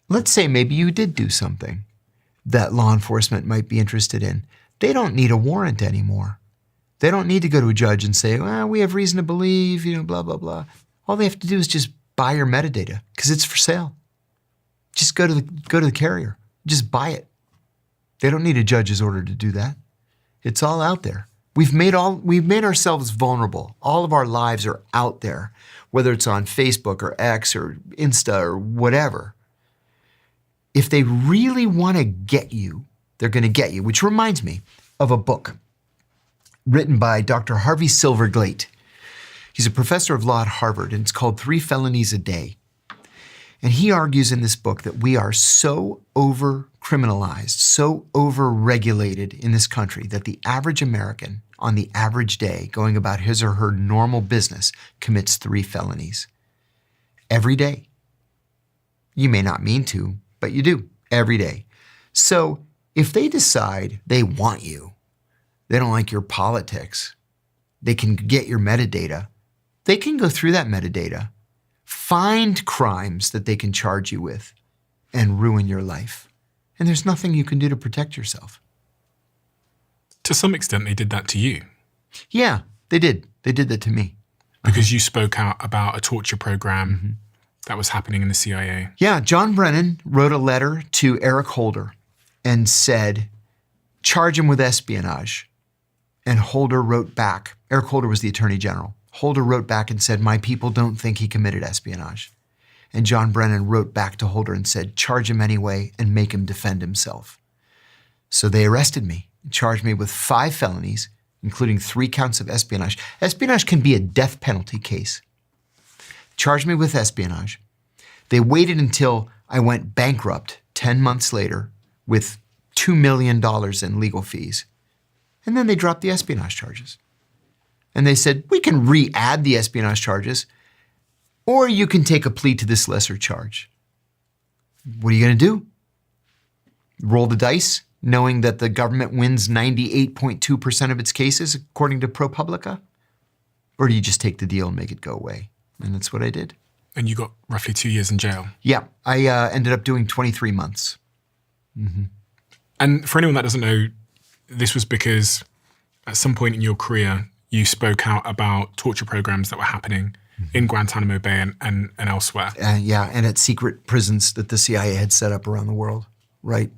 let's say maybe you did do something that law enforcement might be interested in. They don't need a warrant anymore. They don't need to go to a judge and say, well, we have reason to believe, blah, blah, blah. All they have to do is just buy your metadata because it's for sale. Just go to the carrier. Just buy it. They don't need a judge's order to do that. It's all out there. We've made ourselves vulnerable. All of our lives are out there, whether it's on Facebook or X or Insta or whatever. If they really want to get you, they're going to get you, which reminds me of a book written by Dr. Harvey Silverglate. He's a professor of law at Harvard, and it's called 3 Felonies a Day. And he argues in this book that we are so over-criminalized, so over-regulated in this country that the average American on the average day going about his or her normal business commits 3 felonies every day. You may not mean to, but you do every day. So if they decide they want you, they don't like your politics, they can get your metadata, they can go through that metadata, find crimes that they can charge you with, and ruin your life. And there's nothing you can do to protect yourself. To some extent, they did that to you. Yeah, they did. They did that to me. Because you spoke out about a torture program that was happening in the CIA. Yeah, John Brennan wrote a letter to Eric Holder and said, charge him with espionage. And Holder wrote back. Eric Holder was the Attorney General. Holder wrote back and said, my people don't think he committed espionage. And John Brennan wrote back to Holder and said, charge him anyway and make him defend himself. So they arrested me and charged me with 5 felonies, including 3 counts of espionage. Espionage can be a death penalty case. Charged me with espionage. They waited until I went bankrupt 10 months later with $2 million in legal fees. And then they dropped the espionage charges. And they said, we can re-add the espionage charges, or you can take a plea to this lesser charge. What are you going to do? Roll the dice, knowing that the government wins 98.2% of its cases, according to ProPublica? Or do you just take the deal and make it go away? And that's what I did. And you got roughly 2 years in jail. Yeah, I ended up doing 23 months. Mm-hmm. And for anyone that doesn't know, this was because at some point in your career, you spoke out about torture programs that were happening in Guantanamo Bay and elsewhere. Yeah, and at secret prisons that the CIA had set up around the world, right?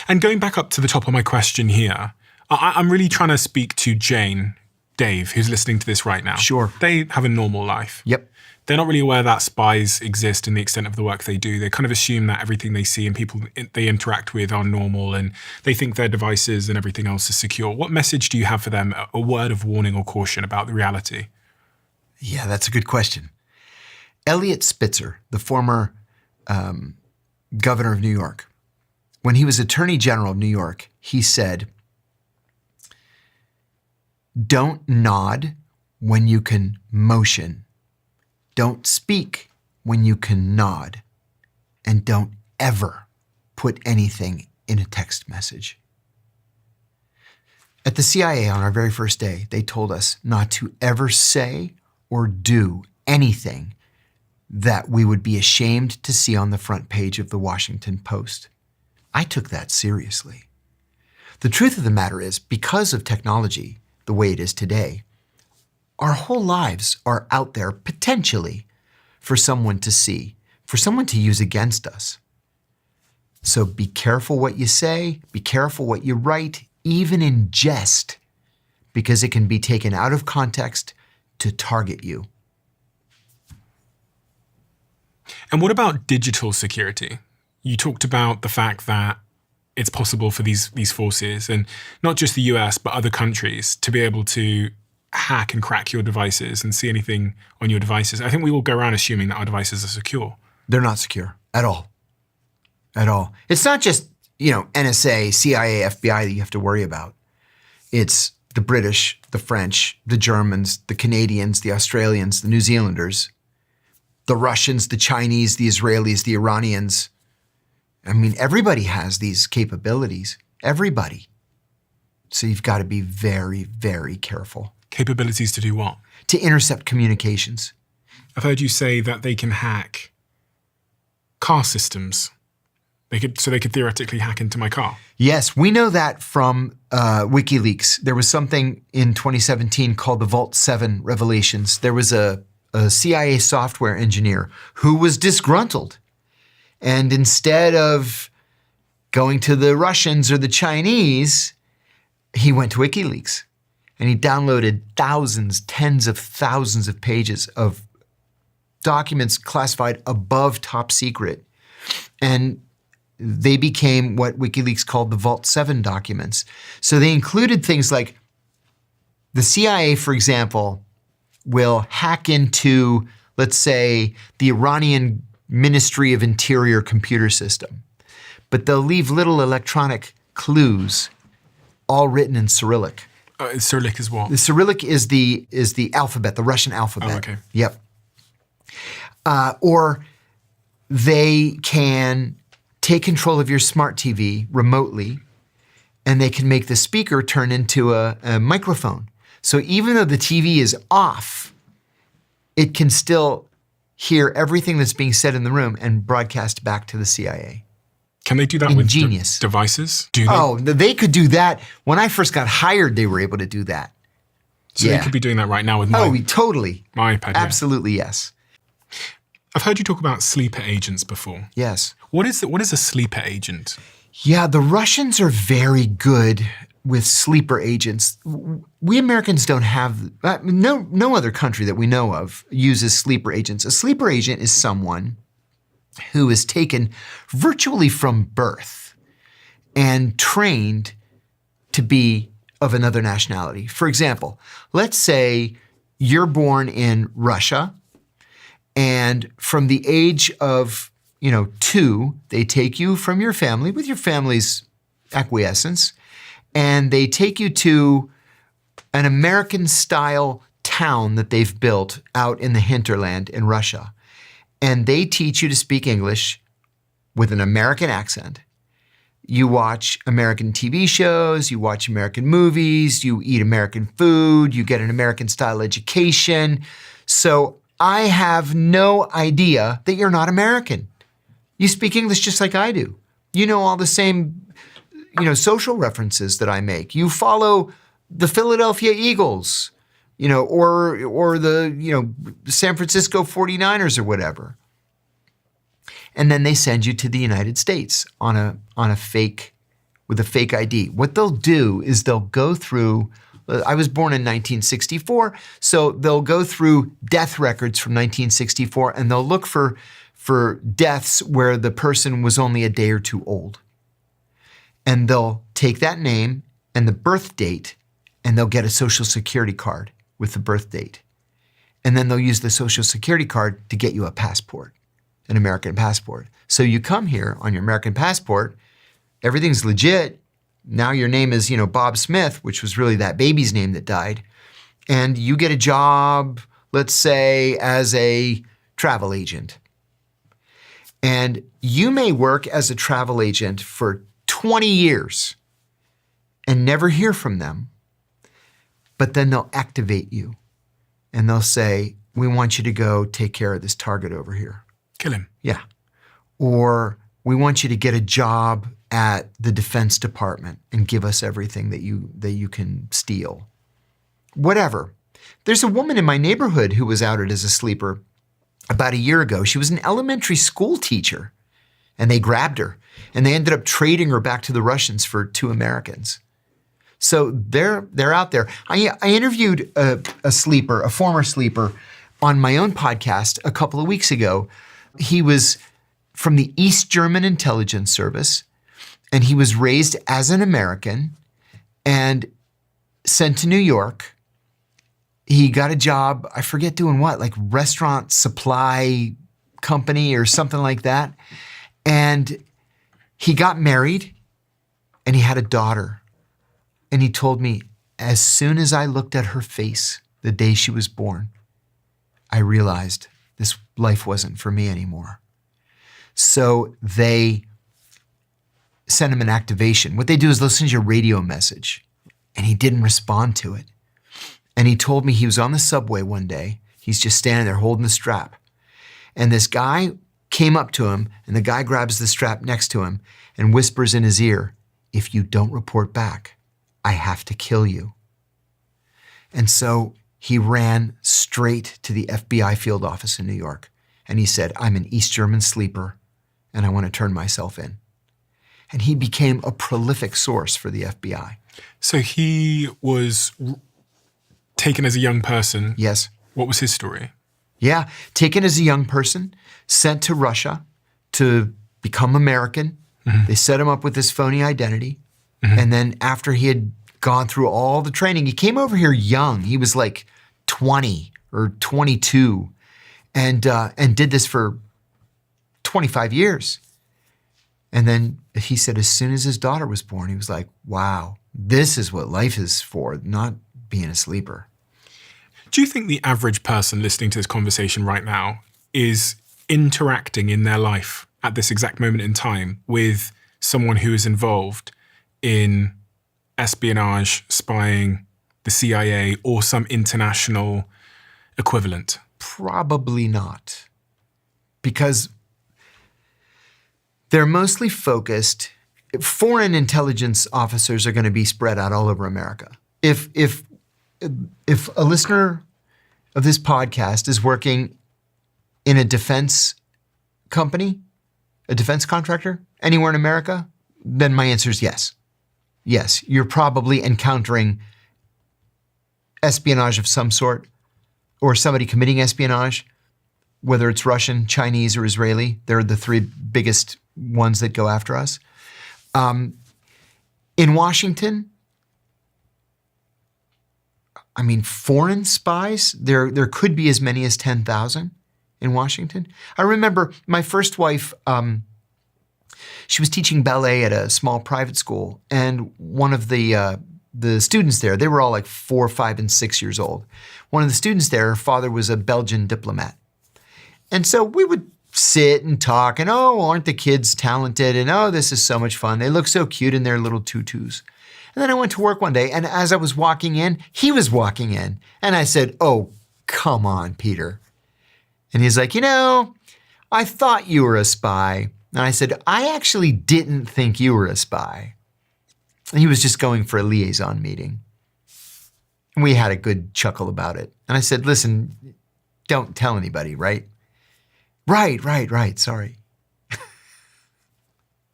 And going back up to the top of my question here, I'm really trying to speak to Jane, Dave, who's listening to this right now. Sure. They have a normal life. Yep. They're not really aware that spies exist and the extent of the work they do. They kind of assume that everything they see and people they interact with are normal, and they think their devices and everything else is secure. What message do you have for them, a word of warning or caution about the reality? Yeah, that's a good question. Eliot Spitzer, the former governor of New York, when he was Attorney General of New York, he said, "Don't nod when you can motion. Don't speak when you can nod. And don't ever put anything in a text message." At the CIA on our very first day, they told us not to ever say or do anything that we would be ashamed to see on the front page of the Washington Post. I took that seriously. The truth of the matter is, because of technology the way it is today, our whole lives are out there potentially for someone to see, for someone to use against us. So be careful what you say, be careful what you write, even in jest, because it can be taken out of context to target you. And what about digital security? You talked about the fact that it's possible for these forces, and not just the US, but other countries, to be able to hack and crack your devices and see anything on your devices. I think we all go around assuming that our devices are secure. They're not secure at all. At all. It's not just, NSA, CIA, FBI that you have to worry about. It's the British, the French, the Germans, the Canadians, the Australians, the New Zealanders, the Russians, the Chinese, the Israelis, the Iranians. I mean, everybody has these capabilities. Everybody. So you've got to be very, very careful. Capabilities to do what? To intercept communications. I've heard you say that they can hack car systems. They could theoretically hack into my car. Yes, we know that from WikiLeaks. There was something in 2017 called the Vault 7 revelations. There was a CIA software engineer who was disgruntled. And instead of going to the Russians or the Chinese, he went to WikiLeaks. And he downloaded thousands, tens of thousands of pages of documents classified above top secret. And they became what WikiLeaks called the Vault 7 documents. So they included things like the CIA, for example, will hack into, let's say, the Iranian Ministry of Interior computer system. But they'll leave little electronic clues, all written in Cyrillic. Cyrillic is what? The Cyrillic is the alphabet, the Russian alphabet. Oh, okay. Yep. Or they can take control of your smart TV remotely, and they can make the speaker turn into a microphone. So even though the TV is off, it can still hear everything that's being said in the room and broadcast back to the CIA. Can they do that with devices? Do they? Oh, they could do that. When I first got hired, they were able to do that. So they could be doing that right now with my totally. My iPad. Absolutely, yes. I've heard you talk about sleeper agents before. Yes. What is a sleeper agent? Yeah, the Russians are very good with sleeper agents. We Americans don't have, no other country that we know of uses sleeper agents. A sleeper agent is someone who is taken virtually from birth and trained to be of another nationality. For example, let's say you're born in Russia, and from the age of 2, they take you from your family with your family's acquiescence, and they take you to an American-style town that they've built out in the hinterland in Russia. And they teach you to speak English with an American accent. You watch American TV shows, you watch American movies, you eat American food, you get an American-style education. So I have no idea that you're not American. You speak English just like I do. You know all the same, social references that I make. You follow the Philadelphia Eagles, or the, San Francisco 49ers or whatever. And then they send you to the United States with a fake ID. What they'll do is they'll go through I was born in 1964, so they'll go through death records from 1964 and they'll look for deaths where the person was only a day or two old. And they'll take that name and the birth date and they'll get a social security card with the birth date. And then they'll use the social security card to get you a passport, an American passport. So you come here on your American passport, everything's legit. Now your name is, Bob Smith, which was really that baby's name that died. And you get a job, let's say, as a travel agent. And you may work as a travel agent for 20 years and never hear from them. But then they'll activate you and they'll say, we want you to go take care of this target over here. Kill him. Yeah. Or we want you to get a job at the Defense Department and give us everything that you can steal. Whatever. There's a woman in my neighborhood who was outed as a sleeper about a year ago. She was an elementary school teacher and they grabbed her and they ended up trading her back to the Russians for 2 Americans. So they're out there. I interviewed a sleeper, a former sleeper, on my own podcast a couple of weeks ago. He was from the East German Intelligence Service, and he was raised as an American and sent to New York. He got a job, I forget doing what, like restaurant supply company or something like that. And he got married and he had a daughter. And he told me, as soon as I looked at her face the day she was born, I realized this life wasn't for me anymore. So they sent him an activation. What they do is they'll send you a radio message. And he didn't respond to it. And he told me he was on the subway one day. He's just standing there holding the strap. And this guy came up to him, and the guy grabs the strap next to him and whispers in his ear, if you don't report back, I have to kill you. And so he ran straight to the FBI field office in New York. And he said, I'm an East German sleeper, and I want to turn myself in. And he became a prolific source for the FBI. So he was taken as a young person. Yes. What was his story? Yeah, taken as a young person, sent to Russia to become American. Mm-hmm. They set him up with this phony identity. Mm-hmm. And then after he had gone through all the training, he came over here young. He was like 20 or 22 and did this for 25 years. And then he said as soon as his daughter was born, he was like, wow, this is what life is for, not being a sleeper. Do you think the average person listening to this conversation right now is interacting in their life at this exact moment in time with someone who is involved in espionage, spying, the CIA, or some international equivalent? Probably not. Because they're mostly focused, foreign intelligence officers are going to be spread out all over America. If a listener of this podcast is working in a defense company, a defense contractor, anywhere in America, then my answer is yes. Yes, you're probably encountering espionage of some sort or somebody committing espionage, whether it's Russian, Chinese, or Israeli. They're the 3 biggest ones that go after us. In Washington, I mean, foreign spies, there could be as many as 10,000 in Washington. I remember my first wife, she was teaching ballet at a small private school, and one of the students there, they were all like 4, 5, and 6 years old. One of the students there, her father was a Belgian diplomat. And so we would sit and talk, and oh, aren't the kids talented? And oh, this is so much fun. They look so cute in their little tutus. And then I went to work one day, and as I was walking in, he was walking in. And I said, oh, come on, Peter. And he's like, I thought you were a spy. And I said, I actually didn't think you were a spy. And he was just going for a liaison meeting. And we had a good chuckle about it. And I said, listen, don't tell anybody, right? Right, sorry.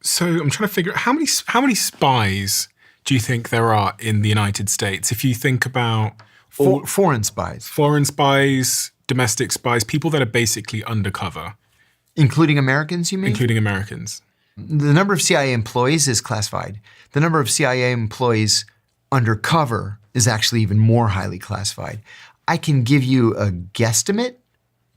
So I'm trying to figure out how many spies do you think there are in the United States? If you think about Foreign spies. Foreign spies, domestic spies, people that are basically undercover. Including Americans, you mean? Including Americans. The number of CIA employees is classified. The number of CIA employees undercover is actually even more highly classified. I can give you a guesstimate.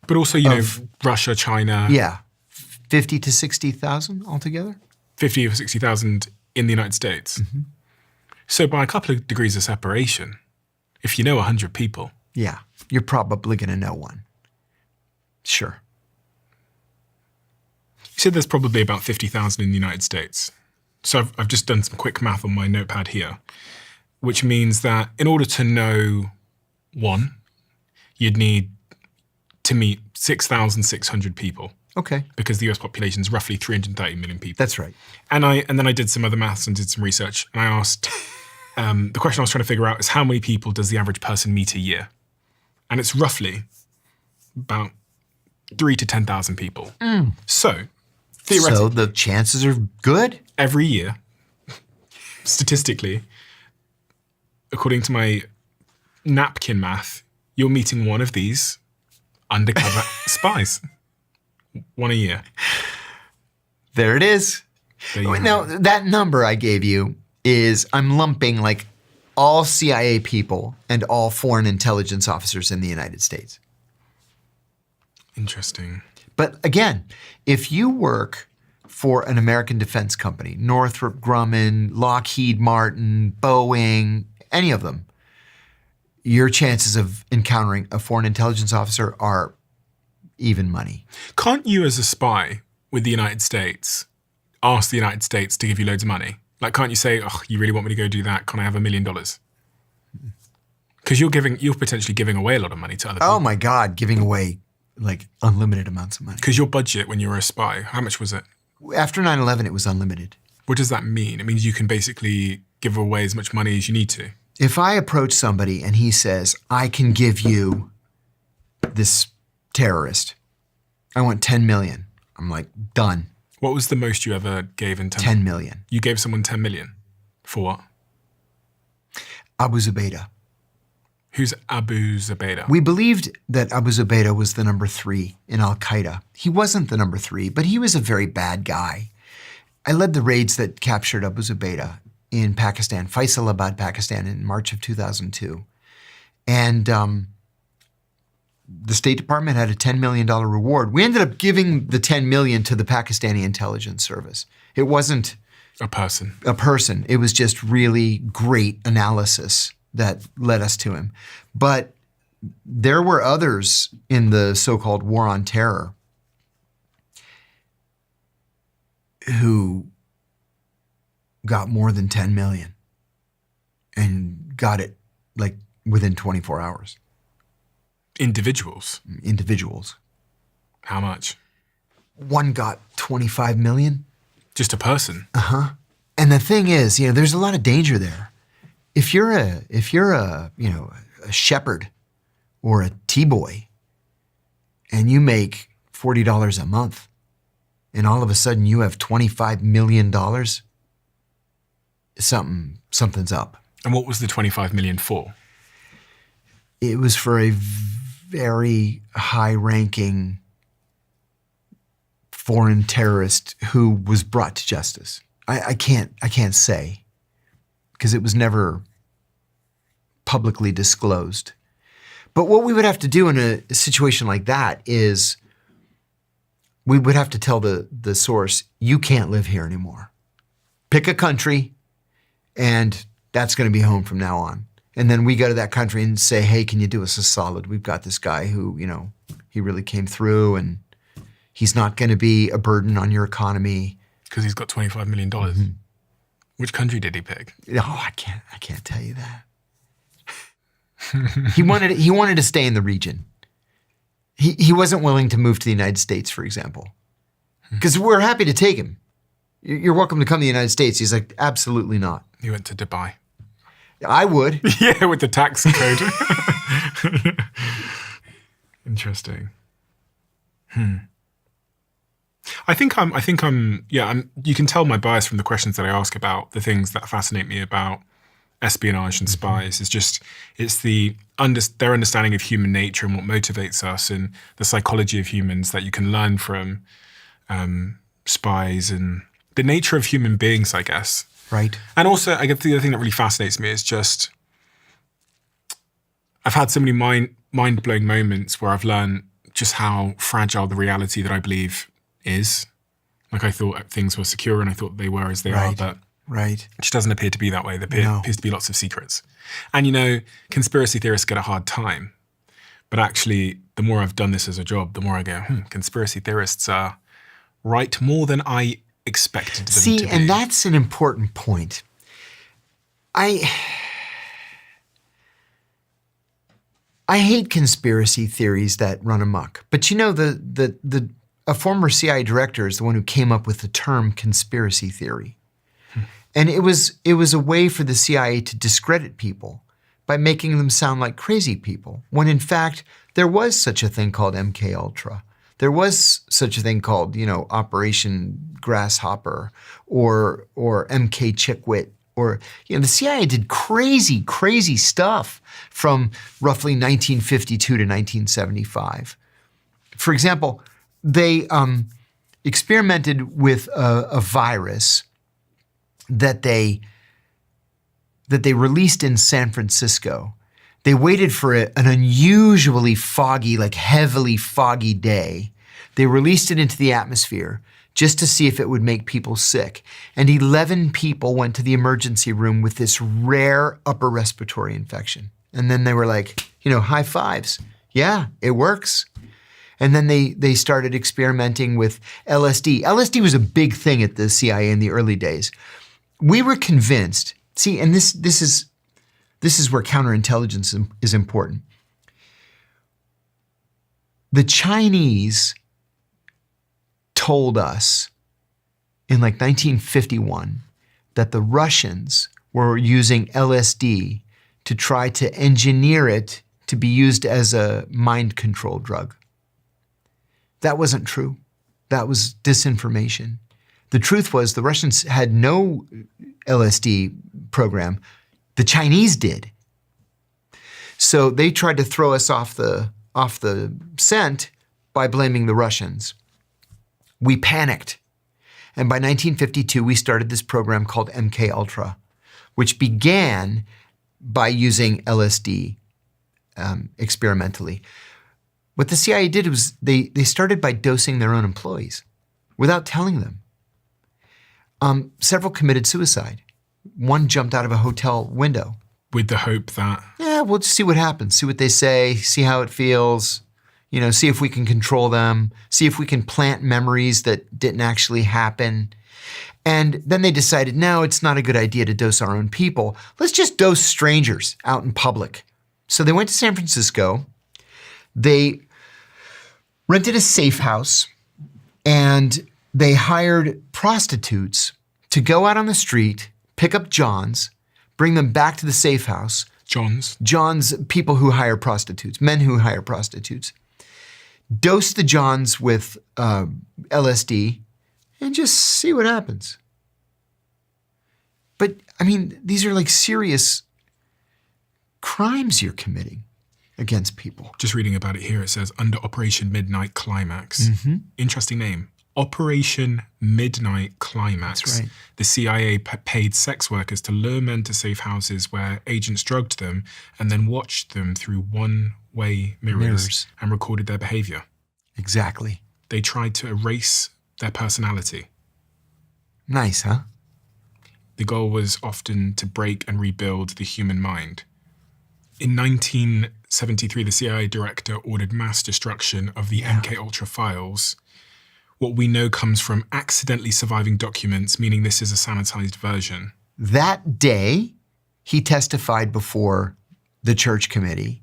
But also, you know, Russia, China. Yeah, 50 to 60,000 altogether. 50 or 60,000 in the United States. Mm-hmm. So by a couple of degrees of separation, if you know 100 people. Yeah, you're probably going to know one. Sure. You said there's probably about 50,000 in the United States. So I've just done some quick math on my notepad here, which means that in order to know one, you'd need to meet 6,600 people. Okay. Because the US population is roughly 330 million people. That's right. And then I did some other maths and did some research, and I asked, the question I was trying to figure out is how many people does the average person meet a year? And it's roughly about 3 to 10,000 people. So, theoretically. So the chances are good? Every year, statistically, according to my napkin math, you're meeting one of these undercover spies. One a year. There it is. Now, that number I gave you is, I'm lumping like all CIA people and all foreign intelligence officers in the United States. Interesting. But again, if you work for an American defense company, Northrop Grumman, Lockheed Martin, Boeing, any of them, your chances of encountering a foreign intelligence officer are even money. Can't you, as a spy with the United States, ask the United States to give you loads of money? Like, can't you say, "Oh, you really want me to go do that? Can I have $1 million?" Because you're potentially giving away a lot of money to other people. Oh my God, giving away like unlimited amounts of money. Because your budget when you were a spy, how much was it? After 9/11, it was unlimited. What does that mean? It means you can basically give away as much money as you need to. If I approach somebody and he says, I can give you this terrorist, I want 10 million. I'm like, done. What was the most you ever gave in 10 million. You gave someone 10 million? For what? Abu Zubaydah. Who's Abu Zubaydah? We believed that Abu Zubaydah was the number 3 in Al-Qaeda. He wasn't the number 3, but he was a very bad guy. I led the raids that captured Abu Zubaydah in Pakistan, Faisalabad, Pakistan, in March of 2002. And the State Department had a $10 million reward. We ended up giving the $10 million to the Pakistani intelligence service. It wasn't a person. It was just really great analysis that led us to him. But there were others in the so-called war on terror who got more than 10 million and got it like within 24 hours. Individuals? How much? One got 25 million. Just a person? Uh-huh. And the thing is, there's a lot of danger there. If you're a shepherd or a T-boy and you make $40 a month and all of a sudden you have $25 million, something's up. And what was the 25 million for? It was for a very high-ranking foreign terrorist who was brought to justice. I can't say, because it was never publicly disclosed. But what we would have to do in a situation like that is we would have to tell the source, you can't live here anymore. Pick a country, and that's going to be home from now on. And then we go to that country and say, hey, can you do us a solid? We've got this guy who, he really came through, and he's not going to be a burden on your economy. Because he's got $25 million. Mm-hmm. Which country did he pick? Oh, I can't tell you that. He wanted to stay in the region. He wasn't willing to move to the United States, for example. Because we're happy to take him. You're welcome to come to the United States. He's like, absolutely not. He went to Dubai. I would. Yeah, with the tax code. Interesting. I think you can tell my bias from the questions that I ask about the things that fascinate me about espionage and spies. It's their understanding of human nature and what motivates us and the psychology of humans that you can learn from spies and the nature of human beings, I guess. Right. And also, I guess the other thing that really fascinates me is just I've had so many mind-blowing moments where I've learned just how fragile the reality that I believe is. Like I thought things were secure and I thought they were as they are, but it just doesn't appear to be that way. There appears to be lots of secrets. And, conspiracy theorists get a hard time. But actually, the more I've done this as a job, the more I go, conspiracy theorists are right more than I expected them to be. See, and that's an important point. I hate conspiracy theories that run amok. But a former CIA director is the one who came up with the term conspiracy theory. And it was a way for the CIA to discredit people by making them sound like crazy people, when in fact there was such a thing called MK Ultra. There was such a thing called, Operation Grasshopper or MK Chickwit. Or, the CIA did crazy, crazy stuff from roughly 1952 to 1975. For example, they experimented with a virus that they released in San Francisco. They waited for an unusually foggy, like heavily foggy day. They released it into the atmosphere just to see if it would make people sick. And 11 people went to the emergency room with this rare upper respiratory infection. And then they were like, high fives. Yeah, it works. And then they started experimenting with LSD. LSD was a big thing at the CIA in the early days. We were convinced, see, and this is where counterintelligence is important. The Chinese told us in 1951 that the Russians were using LSD to try to engineer it to be used as a mind control drug. That wasn't true. That was disinformation. The truth was the Russians had no LSD program. The Chinese did. So they tried to throw us off the scent by blaming the Russians. We panicked. And by 1952, we started this program called MK Ultra, which began by using LSD experimentally. What the CIA did was they started by dosing their own employees without telling them. Several committed suicide. One jumped out of a hotel window. With the hope that? Yeah, we'll just see what happens, see what they say, see how it feels, see if we can control them, see if we can plant memories that didn't actually happen. And then they decided, no, it's not a good idea to dose our own people. Let's just dose strangers out in public. So they went to San Francisco. They rented a safe house and they hired prostitutes to go out on the street, pick up Johns, bring them back to the safe house. Johns, people who hire prostitutes, men who hire prostitutes. Dose the Johns with LSD and just see what happens. But, these are like serious crimes you're committing against people. Just reading about it here, it says, under Operation Midnight Climax. Mm-hmm. Interesting name. Operation Midnight Climax. That's right. The CIA paid sex workers to lure men to safe houses where agents drugged them and then watched them through one-way mirrors and recorded their behavior. Exactly. They tried to erase their personality. Nice, huh? The goal was often to break and rebuild the human mind. In 1973, the CIA director ordered mass destruction of the MK Ultra files. What we know comes from accidentally surviving documents, meaning this is a sanitized version. That day, he testified before the church committee.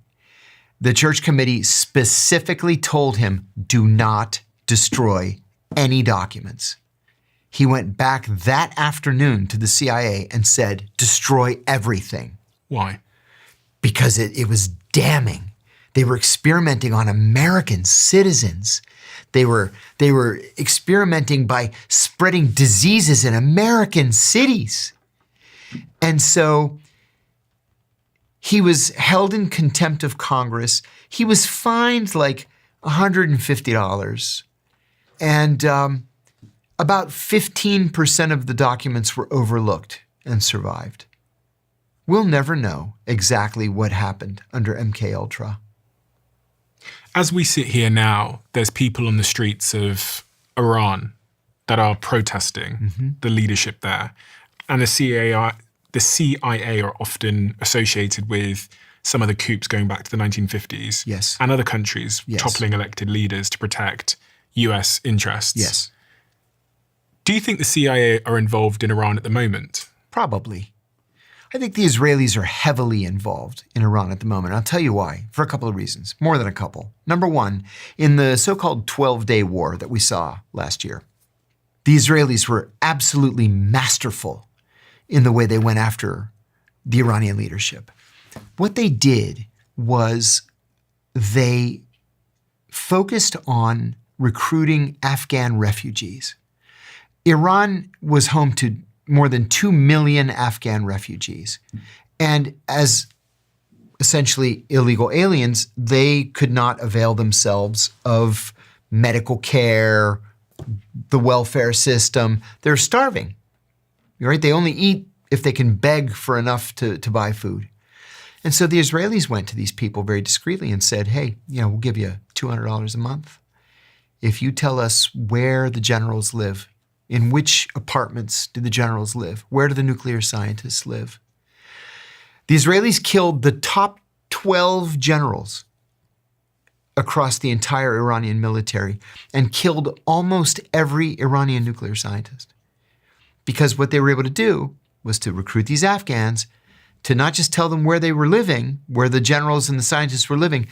The church committee specifically told him, do not destroy any documents. He went back that afternoon to the CIA and said, destroy everything. Why? Because it was damning. They were experimenting on American citizens. They were experimenting by spreading diseases in American cities. And so he was held in contempt of Congress. He was fined like $150. And about 15% of the documents were overlooked and survived. We'll never know exactly what happened under MKUltra. As we sit here now, there's people on the streets of Iran that are protesting the leadership there. And the CIA are often associated with some of the coups going back to the 1950s. Yes. And other countries Yes. toppling elected leaders to protect US interests. Yes. Do you think the CIA are involved in Iran at the moment? Probably. I think the Israelis are heavily involved in Iran at the moment. I'll tell you why, for a couple of reasons, more than a couple. Number one, in the so-called 12-day war that we saw last year, the Israelis were absolutely masterful in the way they went after the Iranian leadership. What they did was they focused on recruiting Afghan refugees. Iran was home to more than 2 million Afghan refugees. And as essentially illegal aliens, they could not avail themselves of medical care, the welfare system. They're starving, right? They only eat if they can beg for enough to buy food. And so the Israelis went to these people very discreetly and said, hey, we'll give you $200 a month if you tell us where the generals live. In which apartments do the generals live? Where do the nuclear scientists live? The Israelis killed the top 12 generals across the entire Iranian military and killed almost every Iranian nuclear scientist. Because what they were able to do was to recruit these Afghans to not just tell them where they were living, where the generals and the scientists were living,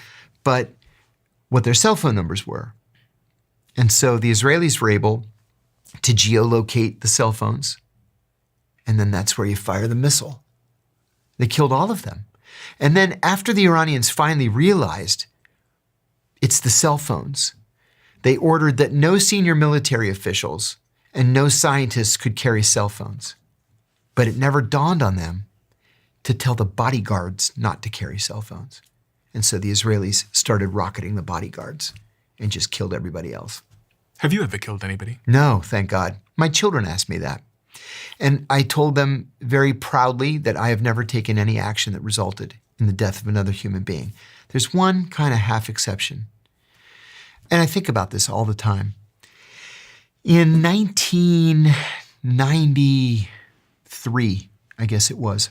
but what their cell phone numbers were. And so the Israelis were able to geolocate the cell phones, and then that's where you fire the missile. They killed all of them. And then after the Iranians finally realized it's the cell phones, they ordered that no senior military officials and no scientists could carry cell phones. But it never dawned on them to tell the bodyguards not to carry cell phones. And so the Israelis started rocketing the bodyguards and just killed everybody else. Have you ever killed anybody? No, thank God. My children asked me that. And I told them very proudly that I have never taken any action that resulted in the death of another human being. There's one kind of half exception. And I think about this all the time. In 1993, I guess it was,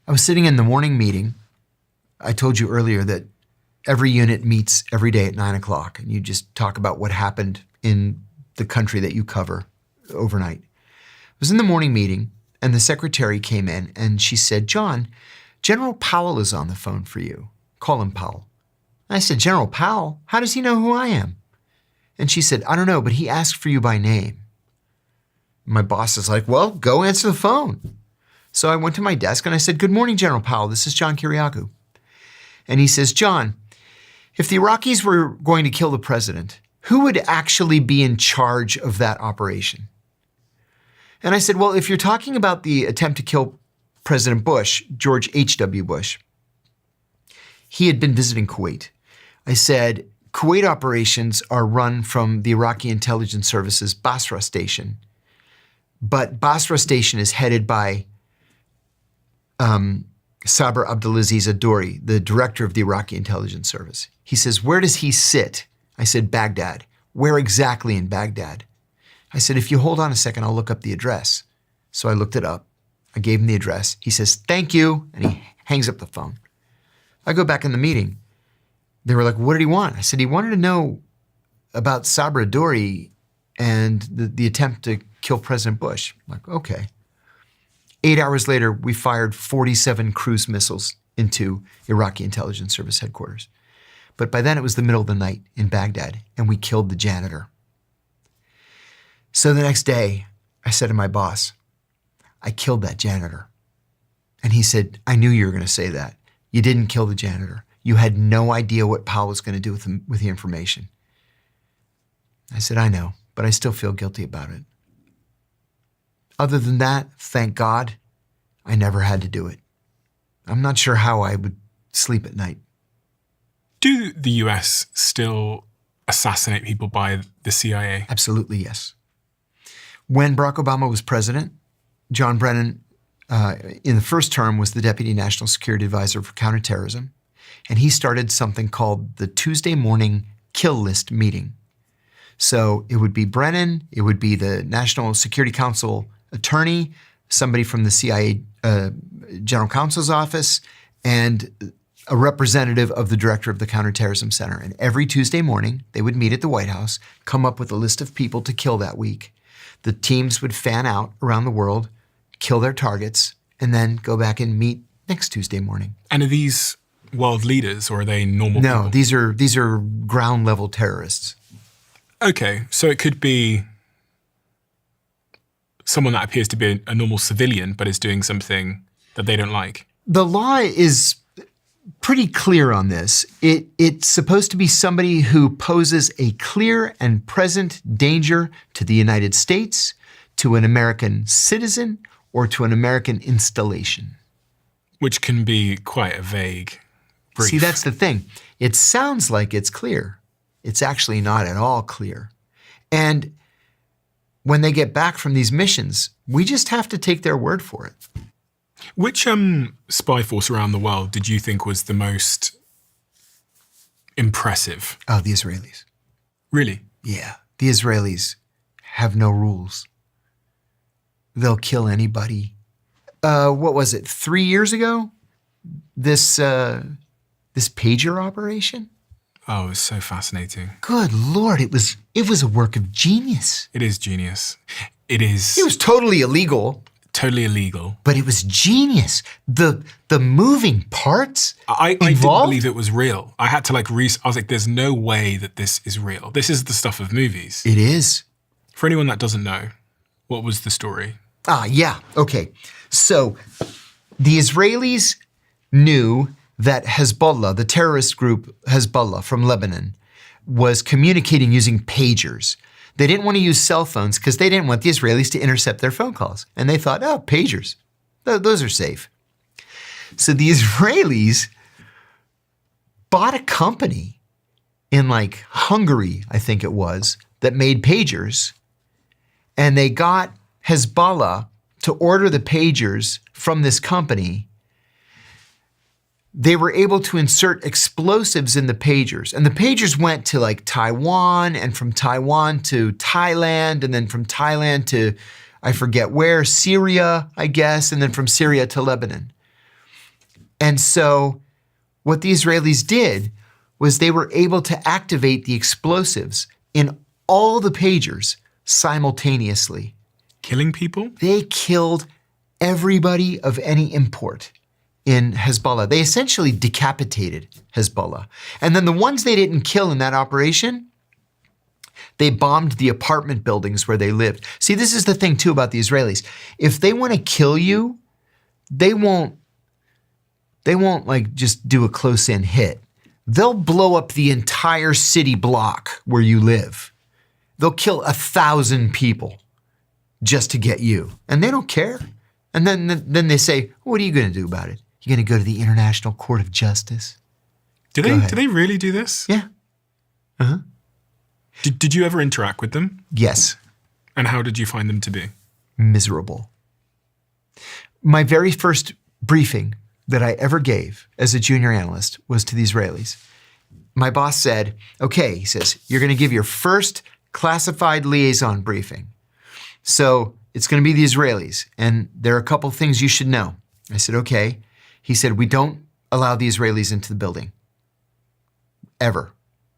I was sitting in the morning meeting. I told you earlier that every unit meets every day at 9 o'clock, and you just talk about what happened in the country that you cover overnight. I was in the morning meeting, and the secretary came in, and she said, John, General Powell is on the phone for you. Call him Powell. I said, General Powell? How does he know who I am? And she said, I don't know, but he asked for you by name. My boss is like, well, go answer the phone. So I went to my desk, and I said, good morning, General Powell. This is John Kiriakou. And he says, John, if the Iraqis were going to kill the president, who would actually be in charge of that operation? And I said, well, if you're talking about the attempt to kill President Bush, George H.W. Bush, he had been visiting Kuwait. I said, Kuwait operations are run from the Iraqi intelligence service's Basra station, but Basra station is headed by Sabr Abdulaziz Adori, the director of the Iraqi intelligence service. He says, where does he sit? I said, Baghdad. Where exactly in Baghdad? I said, if you hold on a second, I'll look up the address. So I looked it up. I gave him the address. He says, thank you. And he hangs up the phone. I go back in the meeting. They were like, what did he want? I said, he wanted to know about Sabr Adori and the attempt to kill President Bush. I'm like, okay. 8 hours later, we fired 47 cruise missiles into Iraqi intelligence service headquarters. But by then it was the middle of the night in Baghdad, and we killed the janitor. So the next day, I said to my boss, I killed that janitor. And he said, I knew you were going to say that. You didn't kill the janitor. You had no idea what Powell was going to do with the information. I said, I know, but I still feel guilty about it. Other than that, thank God, I never had to do it. I'm not sure how I would sleep at night. Do the US still assassinate people by the CIA? Absolutely, yes. When Barack Obama was president, John Brennan, in the first term, was the Deputy National Security Advisor for Counterterrorism. And he started something called the Tuesday morning kill list meeting. So it would be Brennan, it would be the National Security Council attorney, somebody from the CIA General Counsel's office, and a representative of the director of the Counterterrorism Center. And every Tuesday morning, they would meet at the White House, come up with a list of people to kill that week. The teams would fan out around the world, kill their targets, and then go back and meet next Tuesday morning. And are these world leaders or are they normal people? No, these are ground level terrorists. Okay, so it could be someone that appears to be a normal civilian but is doing something that they don't like. The law is pretty clear on this. It's supposed to be somebody who poses a clear and present danger to the United States, to an American citizen, or to an American installation. Which can be quite a vague brief. See, that's the thing. It sounds like it's clear. It's actually not at all clear. And when they get back from these missions, we just have to take their word for it. Which spy force around the world did you think was the most impressive? Oh, the Israelis. Really? Yeah, the Israelis have no rules. They'll kill anybody. What was it, 3 years ago? This pager operation? Oh, it was so fascinating. Good Lord, it was a work of genius. It is genius. It is. It was totally illegal. Totally illegal. But it was genius. The moving parts I didn't believe it was real. I had to I was like, there's no way that this is real. This is the stuff of movies. It is. For anyone that doesn't know, what was the story? Yeah. Okay. So the Israelis knew that Hezbollah, the terrorist group Hezbollah from Lebanon, was communicating using pagers. They didn't want to use cell phones because they didn't want the Israelis to intercept their phone calls. And they thought, oh, pagers, those are safe. So the Israelis bought a company in Hungary, I think it was, that made pagers. And they got Hezbollah to order the pagers from this company. They were able to insert explosives in the pagers. And the pagers went to Taiwan, and from Taiwan to Thailand, and then from Thailand to, I forget where, Syria, I guess, and then from Syria to Lebanon. And so what the Israelis did was they were able to activate the explosives in all the pagers simultaneously. Killing people? They killed everybody of any import in Hezbollah. They essentially decapitated Hezbollah. And then the ones they didn't kill in that operation, they bombed the apartment buildings where they lived. See, this is the thing too about the Israelis. If they want to kill you, they won't just do a close-in hit. They'll blow up the entire city block where you live. They'll kill 1,000 people just to get you. And they don't care. And then they say, what are you going to do about it? You're going to go to the International Court of Justice? Do they really do this? Yeah. Uh-huh. Did you ever interact with them? Yes. And how did you find them to be? Miserable. My very first briefing that I ever gave as a junior analyst was to the Israelis. My boss said, okay, he says, you're going to give your first classified liaison briefing. So it's going to be the Israelis, and there are a couple things you should know. I said, okay. He said, we don't allow the Israelis into the building. Ever.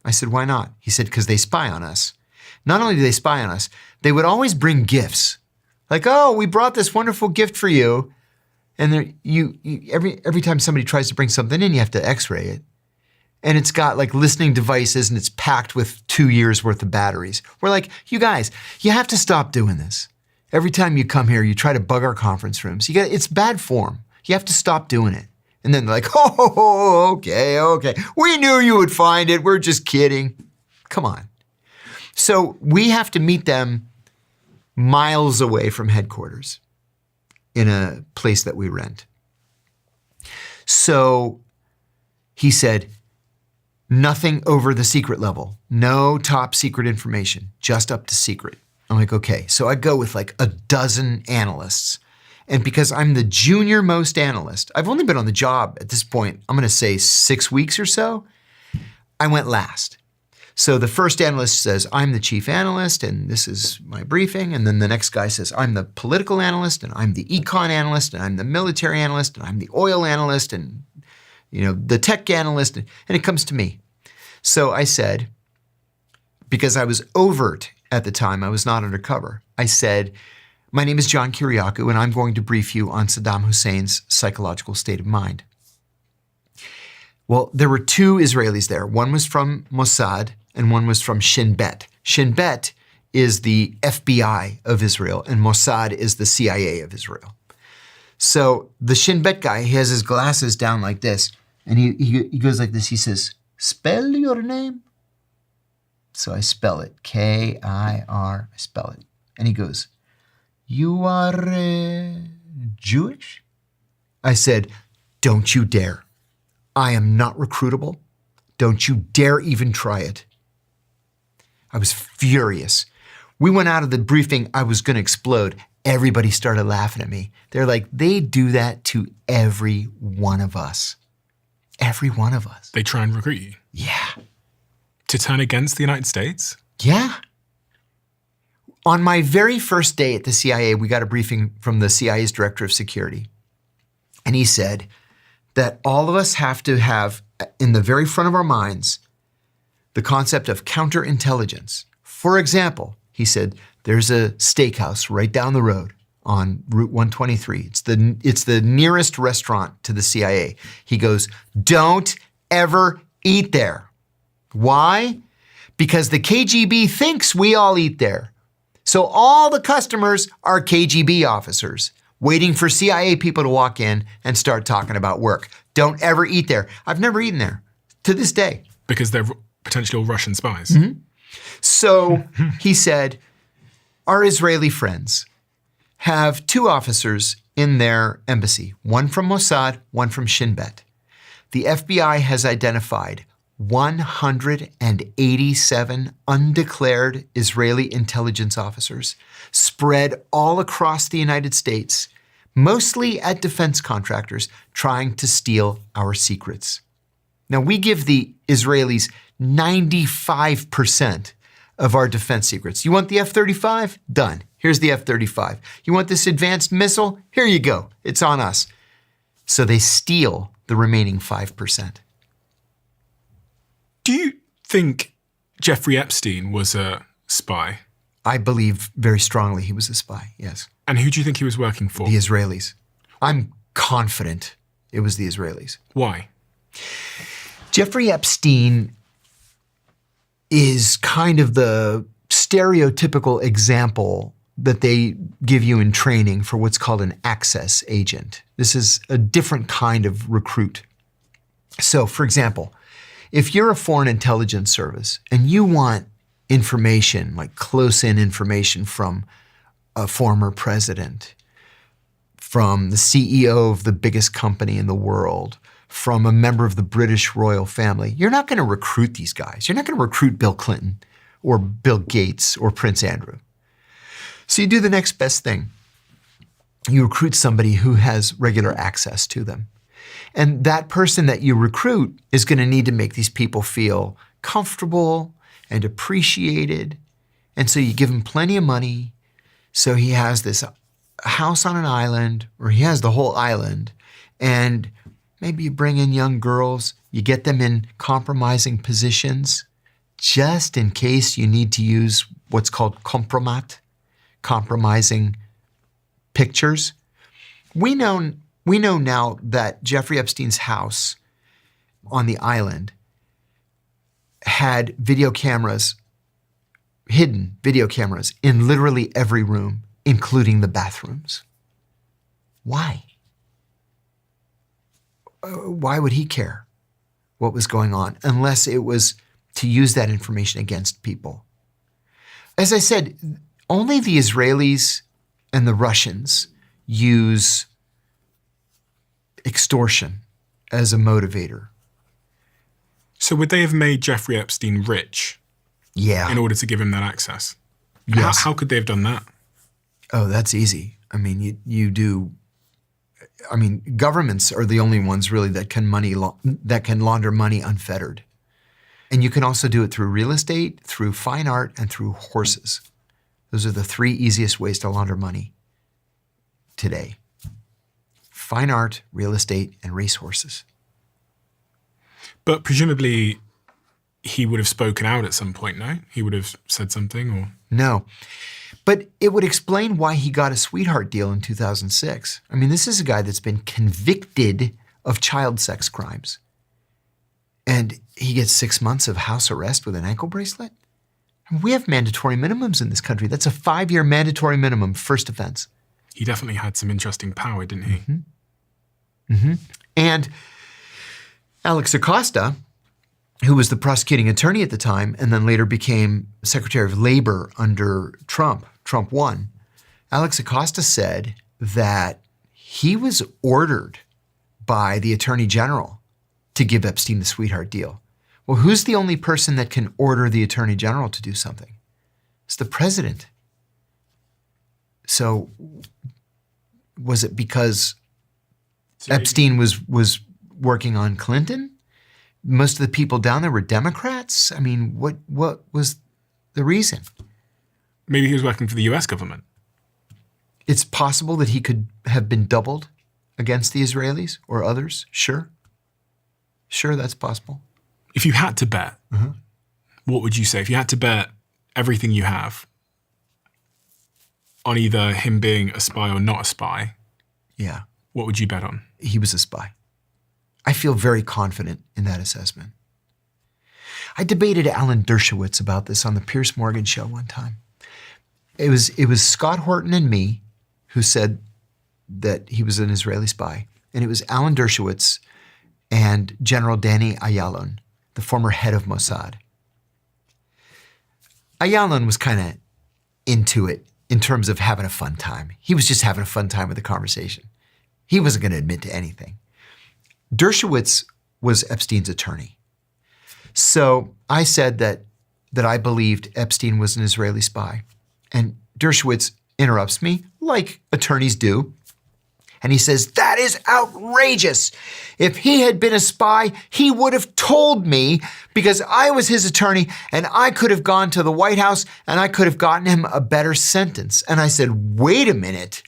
I said, why not? He said, because they spy on us. Not only do they spy on us, they would always bring gifts. Like, oh, we brought this wonderful gift for you. And every time somebody tries to bring something in, you have to x-ray it. And it's got listening devices and it's packed with 2 years worth of batteries. We're like, you guys, you have to stop doing this. Every time you come here, you try to bug our conference rooms. It's bad form. You have to stop doing it. And then they're like, oh, okay. We knew you would find it. We're just kidding. Come on. So we have to meet them miles away from headquarters in a place that we rent. So he said, nothing over the secret level, no top secret information, just up to secret. I'm like, okay. So I go with like a dozen analysts. And because I'm the junior most analyst, I've only been on the job at this point, I'm going to say 6 weeks or so, I went last. So the first analyst says, I'm the chief analyst and this is my briefing. And then the next guy says, I'm the political analyst and I'm the econ analyst and I'm the military analyst and I'm the oil analyst and the tech analyst. And it comes to me. So I said, because I was overt at the time, I was not undercover. I said, my name is JOHN KIRIAKOU and I'm going to brief you on Saddam Hussein's psychological state of mind. Well, there were two Israelis there. One was from Mossad and one was from Shin Bet. Shin Bet is the FBI of Israel and Mossad is the CIA of Israel. So the Shin Bet guy, he has his glasses down like this and he goes like this. He says, spell your name. So I spell it, K-I-R, I spell it. And he goes, you are Jewish? I said, don't you dare. I am not recruitable. Don't you dare even try it. I was furious. We went out of the briefing, I was going to explode. Everybody started laughing at me. They're like, they do that to every one of us. Every one of us. They try and recruit you? Yeah. To turn against the United States? Yeah. On my very first day at the CIA, we got a briefing from the CIA's director of security. And he said that all of us have to have in the very front of our minds the concept of counterintelligence. For example, he said, there's a steakhouse right down the road on Route 123. It's the nearest restaurant to the CIA. He goes, don't ever eat there. Why? Because the KGB thinks we all eat there. So all the customers are KGB officers waiting for CIA people to walk in and start talking about work. Don't ever eat there. I've never eaten there to this day. Because they're potentially all Russian spies. Mm-hmm. So he said, our Israeli friends have two officers in their embassy, one from Mossad, one from Shin Bet. The FBI has identified 187 undeclared Israeli intelligence officers spread all across the United States, mostly at defense contractors trying to steal our secrets. Now, we give the Israelis 95% of our defense secrets. You want the F-35? Done. Here's the F-35. You want this advanced missile? Here you go. It's on us. So they steal the remaining 5%. Do you think Jeffrey Epstein was a spy? I believe very strongly he was a spy, yes. And who do you think he was working for? The Israelis. I'm confident it was the Israelis. Why? Jeffrey Epstein is kind of the stereotypical example that they give you in training for what's called an access agent. This is a different kind of recruit. So, for example, if you're a foreign intelligence service and you want information, like close-in information from a former president, from the CEO of the biggest company in the world, from a member of the British royal family, you're not going to recruit these guys. You're not going to recruit Bill Clinton or Bill Gates or Prince Andrew. So you do the next best thing. You recruit somebody who has regular access to them. And that person that you recruit is going to need to make these people feel comfortable and appreciated. And so you give him plenty of money. So he has this house on an island, or he has the whole island. And maybe you bring in young girls, you get them in compromising positions, just in case you need to use what's called compromat, compromising pictures. We know now that Jeffrey Epstein's house on the island had video cameras, hidden video cameras in literally every room, including the bathrooms. Why? why would he care what was going on unless it was to use that information against people? As I said, only the Israelis and the Russians use extortion as a motivator. So would they have made Jeffrey Epstein rich Yeah. in order to give him that access? Yes. How could they have done that? Oh, that's easy. I mean, you do. I mean, governments are the only ones really that can launder money unfettered. And you can also do it through real estate, through fine art, and through horses. Those are the three easiest ways to launder money today. Fine art, real estate, and racehorses. But presumably he would have spoken out at some point, no? He would have said something or... No. But it would explain why he got a sweetheart deal in 2006. I mean, this is a guy that's been convicted of child sex crimes. And he gets 6 months of house arrest with an ankle bracelet? We have mandatory minimums in this country. That's a 5-year mandatory minimum, first offense. He definitely had some interesting power, didn't he? Mm-hmm. Mm-hmm. And Alex Acosta, who was the prosecuting attorney at the time and then later became Secretary of Labor under Trump, Trump 1, Alex Acosta said that he was ordered by the Attorney General to give Epstein the sweetheart deal. Well, who's the only person that can order the Attorney General to do something? It's the president. So was it because Epstein was working on Clinton? Most of the people down there were Democrats? I mean, what was the reason? Maybe he was working for the US government. It's possible that he could have been doubled against the Israelis or others. Sure. Sure, that's possible. If you had to bet, what would you say? If you had to bet everything you have on either him being a spy or not a spy, yeah, what would you bet on? He was a spy. I feel very confident in that assessment. I debated Alan Dershowitz about this on the Piers Morgan show one time. It was Scott Horton and me who said that he was an Israeli spy, and it was Alan Dershowitz and General Danny Ayalon, the former head of Mossad. Ayalon was kind of into it in terms of having a fun time. He was just having a fun time with the conversation. He wasn't going to admit to anything. Dershowitz was Epstein's attorney. So I said that I believed Epstein was an Israeli spy. And Dershowitz interrupts me, like attorneys do. And he says, that is outrageous. If he had been a spy, he would have told me because I was his attorney and I could have gone to the White House and I could have gotten him a better sentence. And I said, wait a minute.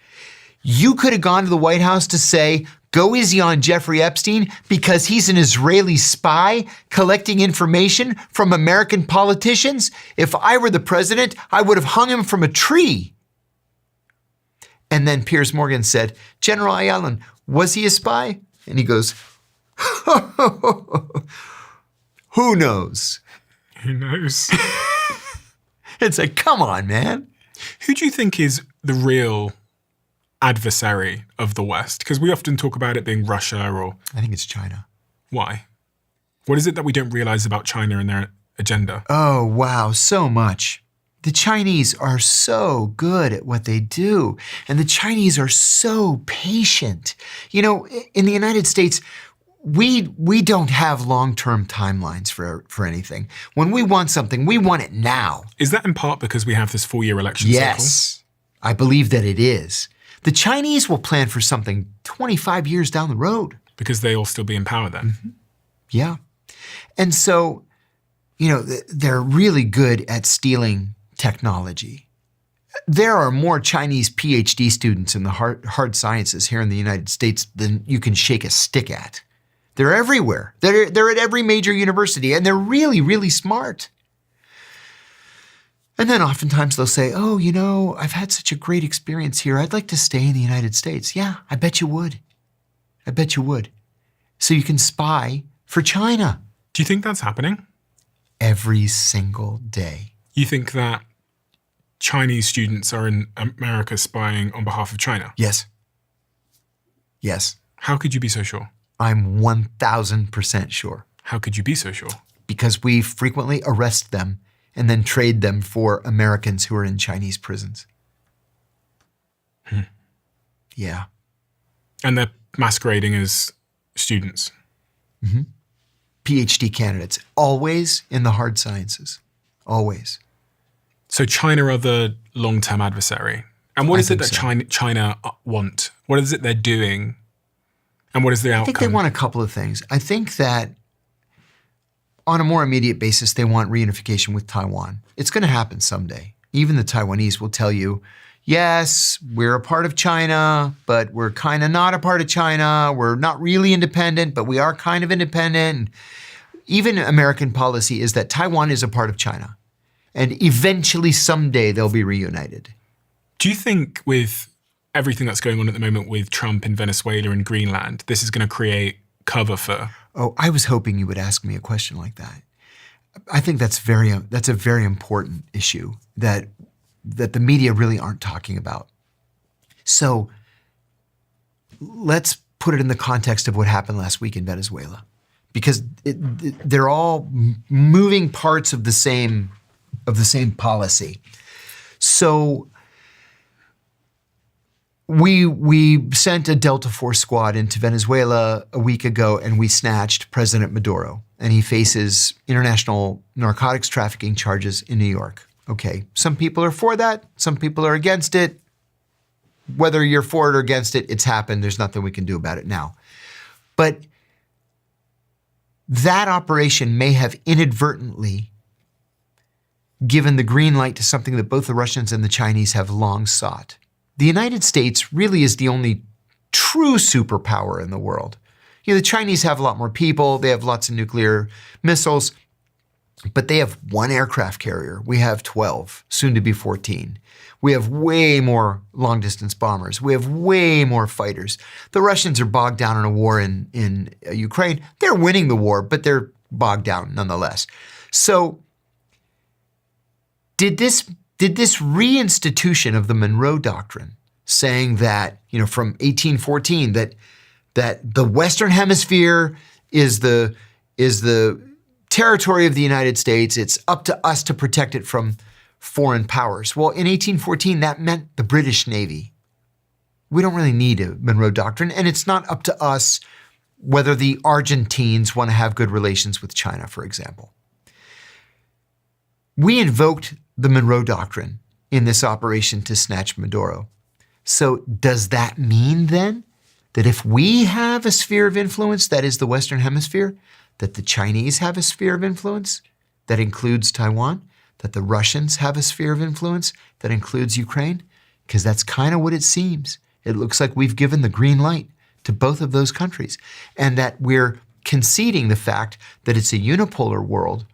You could have gone to the White House to say, go easy on Jeffrey Epstein because he's an Israeli spy collecting information from American politicians? If I were the president, I would have hung him from a tree. And then Piers Morgan said, General Ayalon, was he a spy? And he goes, who knows? Who knows? It's like, come on, man. Who do you think is the real adversary of the West? Because we often talk about it being Russia or... I think it's China. Why? What is it that we don't realize about China and their agenda? Oh, wow, so much. The Chinese are so good at what they do, and the Chinese are so patient. You know, in the United States, we don't have long-term timelines for anything. When we want something, we want it now. Is that in part because we have this 4-year election cycle? Yes, I believe that it is. The Chinese will plan for something 25 years down the road. Because they'll still be in power then. Mm-hmm. Yeah. And so, you know, they're really good at stealing technology. There are more Chinese PhD students in the hard sciences here in the United States than you can shake a stick at. They're everywhere. They're at every major university, and they're really, really smart. And then oftentimes they'll say, oh, you know, I've had such a great experience here. I'd like to stay in the United States. Yeah, I bet you would. I bet you would. So you can spy for China. Do you think that's happening? Every single day. You think that Chinese students are in America spying on behalf of China? Yes. Yes. How could you be so sure? I'm 1,000% sure. How could you be so sure? Because we frequently arrest them and then trade them for Americans who are in Chinese prisons. Yeah. And they're masquerading as students. PhD candidates, always in the hard sciences, always. So China are the long-term adversary. And what is it that China want? What is it they're doing? And what is the outcome? I think they want a couple of things. I think that on a more immediate basis, they want reunification with Taiwan. It's going to happen someday. Even the Taiwanese will tell you, yes, we're a part of China, but we're kind of not a part of China. We're not really independent, but we are kind of independent. Even American policy is that Taiwan is a part of China. And eventually, someday, they'll be reunited. Do you think with everything that's going on at the moment with Trump in Venezuela and Greenland, this is going to create cover for? Oh, I was hoping you would ask me a question like that. I think that's a very important issue that the media really aren't talking about. So let's put it in the context of what happened last week in Venezuela, because they're all moving parts of the same policy. So we sent a Delta Force squad into Venezuela a week ago, and we snatched President Maduro, and he faces international narcotics trafficking charges in New York. Okay, some people are for that, some people are against it. Whether you're for it or against it, it's happened. There's nothing we can do about it now. But that operation may have inadvertently given the green light to something that both the Russians and the Chinese have long sought. The United States really is the only true superpower in the world. You know, the Chinese have a lot more people, they have lots of nuclear missiles, but they have one aircraft carrier. We have 12, soon to be 14. We have way more long-distance bombers. We have way more fighters. The Russians are bogged down in a war in Ukraine. They're winning the war, but they're bogged down nonetheless. So did this reinstitution of the Monroe Doctrine, saying that, you know, from 1814, that the Western Hemisphere is the territory of the United States, it's up to us to protect it from foreign powers. Well, in 1814, that meant the British Navy. We don't really need a Monroe Doctrine, and it's not up to us whether the Argentines want to have good relations with China, for example. We invoked the Monroe Doctrine in this operation to snatch Maduro. So does that mean then that if we have a sphere of influence that is the Western Hemisphere, that the Chinese have a sphere of influence that includes Taiwan, that the Russians have a sphere of influence that includes Ukraine? Because that's kind of what it seems. It looks like we've given the green light to both of those countries, and that we're conceding the fact that it's a unipolar world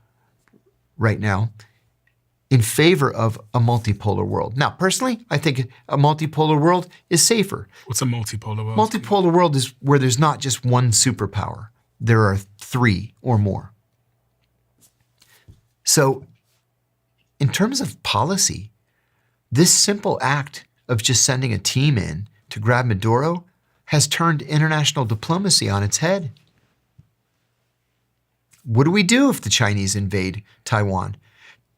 right now in favor of a multipolar world. Now, personally, I think a multipolar world is safer. What's a multipolar world? Multipolar world is where there's not just one superpower. There are three or more. So in terms of policy, this simple act of just sending a team in to grab Maduro has turned international diplomacy on its head. What do we do if the Chinese invade Taiwan?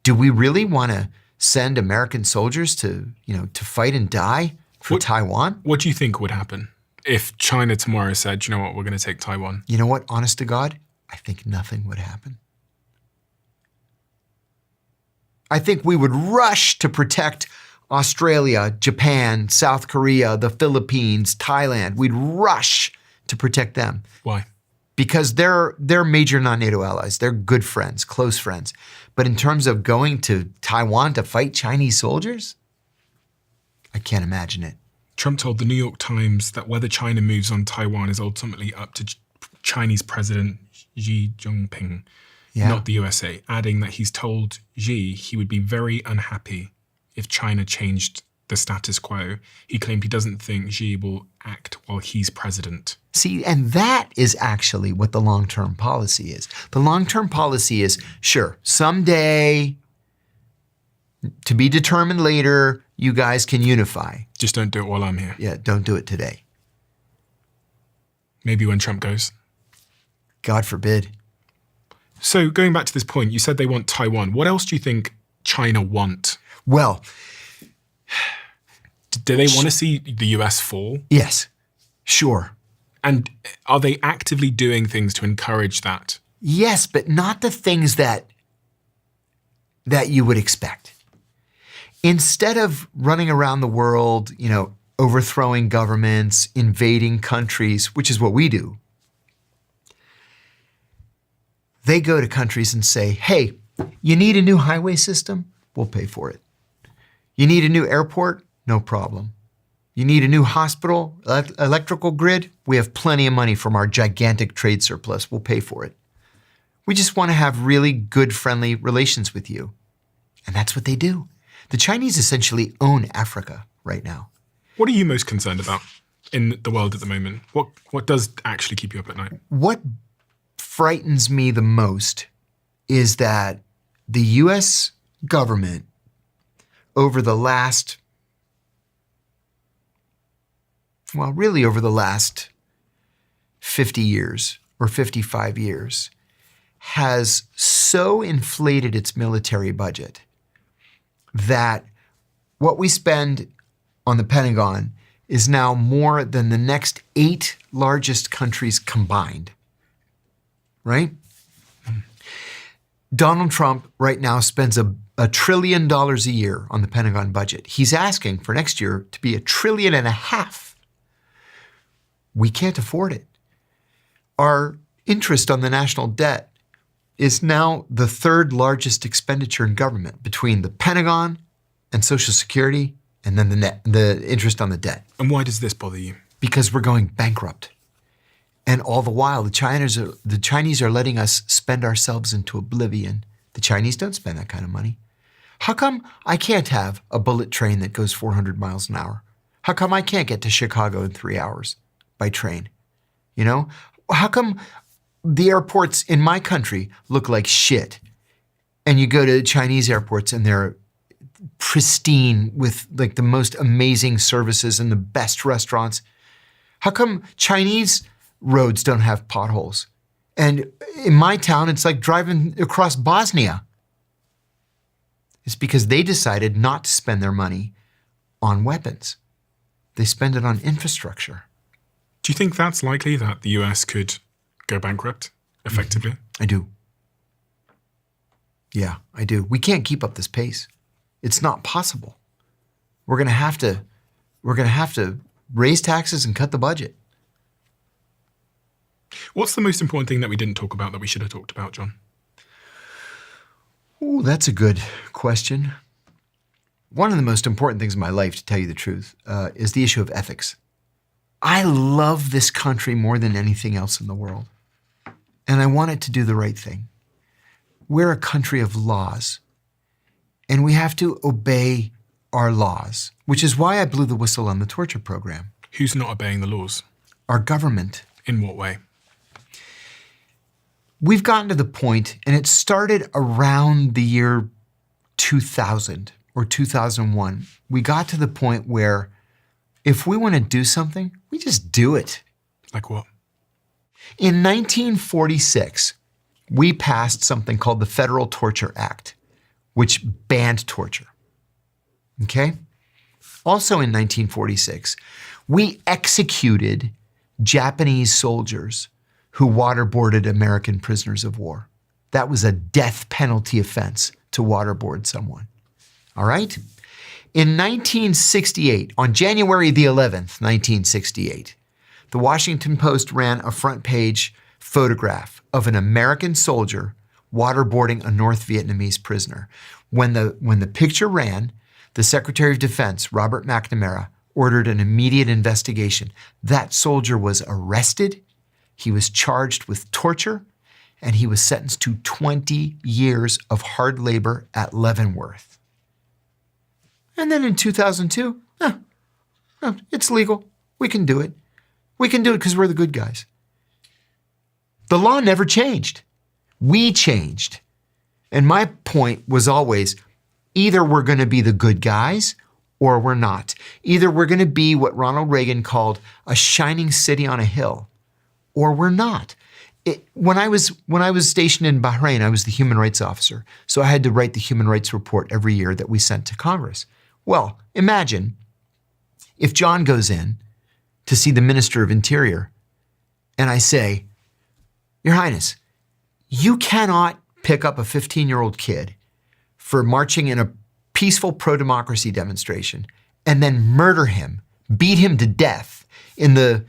Do we really want to send American soldiers to fight and die for Taiwan? What do you think would happen if China tomorrow said, you know what, we're going to take Taiwan? You know what, honest to God, I think nothing would happen. I think we would rush to protect Australia, Japan, South Korea, the Philippines, Thailand. We'd rush to protect them. Why? Because they're major non-NATO allies. They're good friends, close friends. But in terms of going to Taiwan to fight Chinese soldiers, I can't imagine it. Trump told the New York Times that whether China moves on Taiwan is ultimately up to Chinese President Xi Jinping, not the USA, adding that he's told Xi he would be very unhappy if China changed the status quo. He claimed he doesn't think Xi will act while he's president. See, and that is actually what the long-term policy is. The long-term policy is, sure, someday, to be determined later, you guys can unify. Just don't do it while I'm here. Yeah, don't do it today. Maybe when Trump goes. God forbid. So going back to this point, you said they want Taiwan. What else do you think China want? Well, do they want to see the US fall? yes, sure. And are they actively doing things to encourage that? Yes, but not the things that you would expect. Instead of running around the world, overthrowing governments, invading countries, which is what we do, they go to countries and say, hey, you need a new highway system? We'll pay for it. You need a new airport? No problem. You need a new hospital, electrical grid? We have plenty of money from our gigantic trade surplus. We'll pay for it. We just want to have really good, friendly relations with you. And that's what they do. The Chinese essentially own Africa right now. What are you most concerned about in the world at the moment? What does actually keep you up at night? What frightens me the most is that the US government over the last 50 years or 55 years has so inflated its military budget that what we spend on the Pentagon is now more than the next 8 largest countries combined, right? Donald Trump right now spends $1 trillion a year on the Pentagon budget. He's asking for next year to be $1.5 trillion. We can't afford it. Our interest on the national debt is now the 3rd largest expenditure in government between the Pentagon and Social Security and then the interest on the debt. And why does this bother you? Because we're going bankrupt. And all the while, the Chinese are letting us spend ourselves into oblivion. The Chinese don't spend that kind of money. How come I can't have a bullet train that goes 400 miles an hour? How come I can't get to Chicago in 3 hours by train? How come the airports in my country look like shit and you go to Chinese airports and they're pristine with like the most amazing services and the best restaurants? How come Chinese roads don't have potholes? And in my town, it's like driving across Bosnia. It's because they decided not to spend their money on weapons. They spend it on infrastructure. Do you think that's likely that the US could go bankrupt effectively? I do. Yeah, I do. We can't keep up this pace. It's not possible. We're going to have to raise taxes and cut the budget. What's the most important thing that we didn't talk about that we should have talked about, John? Ooh, that's a good question. One of the most important things in my life, to tell you the truth, is the issue of ethics. I love this country more than anything else in the world. And I want it to do the right thing. We're a country of laws. And we have to obey our laws, which is why I blew the whistle on the torture program. Who's not obeying the laws? Our government. In what way? We've gotten to the point, and it started around the year 2000 or 2001. We got to the point where if we want to do something, we just do it. Like what? In 1946, we passed something called the Federal Torture Act, which banned torture. Okay? Also in 1946, we executed Japanese soldiers who waterboarded American prisoners of war. That was a death penalty offense to waterboard someone. All right? In 1968, on January the 11th, 1968, the Washington Post ran a front page photograph of an American soldier waterboarding a North Vietnamese prisoner. When the picture ran, the Secretary of Defense, Robert McNamara, ordered an immediate investigation. That soldier was arrested, he was charged with torture, and he was sentenced to 20 years of hard labor at Leavenworth. And then in 2002, it's legal. We can do it. We can do it because we're the good guys. The law never changed. We changed. And my point was always, either we're going to be the good guys or we're not. Either we're going to be what Ronald Reagan called a shining city on a hill, or we're not. When I was stationed in Bahrain, I was the human rights officer. So I had to write the human rights report every year that we sent to Congress. Well, imagine if John goes in to see the Minister of Interior and I say, Your Highness, you cannot pick up a 15-year-old kid for marching in a peaceful pro-democracy demonstration and then murder him, beat him to death in the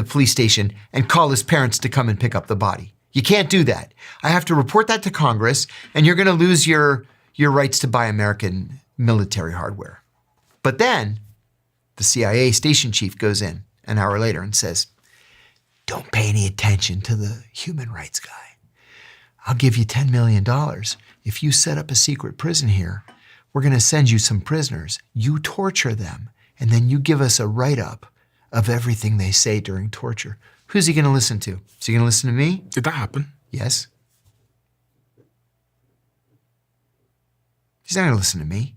police station and call his parents to come and pick up the body. You can't do that. I have to report that to Congress, and you're going to lose your rights to buy American military hardware. But then the CIA station chief goes in an hour later and says, don't pay any attention to the human rights guy. I'll give you $10 million. If you set up a secret prison here, we're going to send you some prisoners. You torture them, and then you give us a write-up of everything they say during torture. Who's he going to listen to? Is he going to listen to me? Did that happen? Yes. He's not going to listen to me.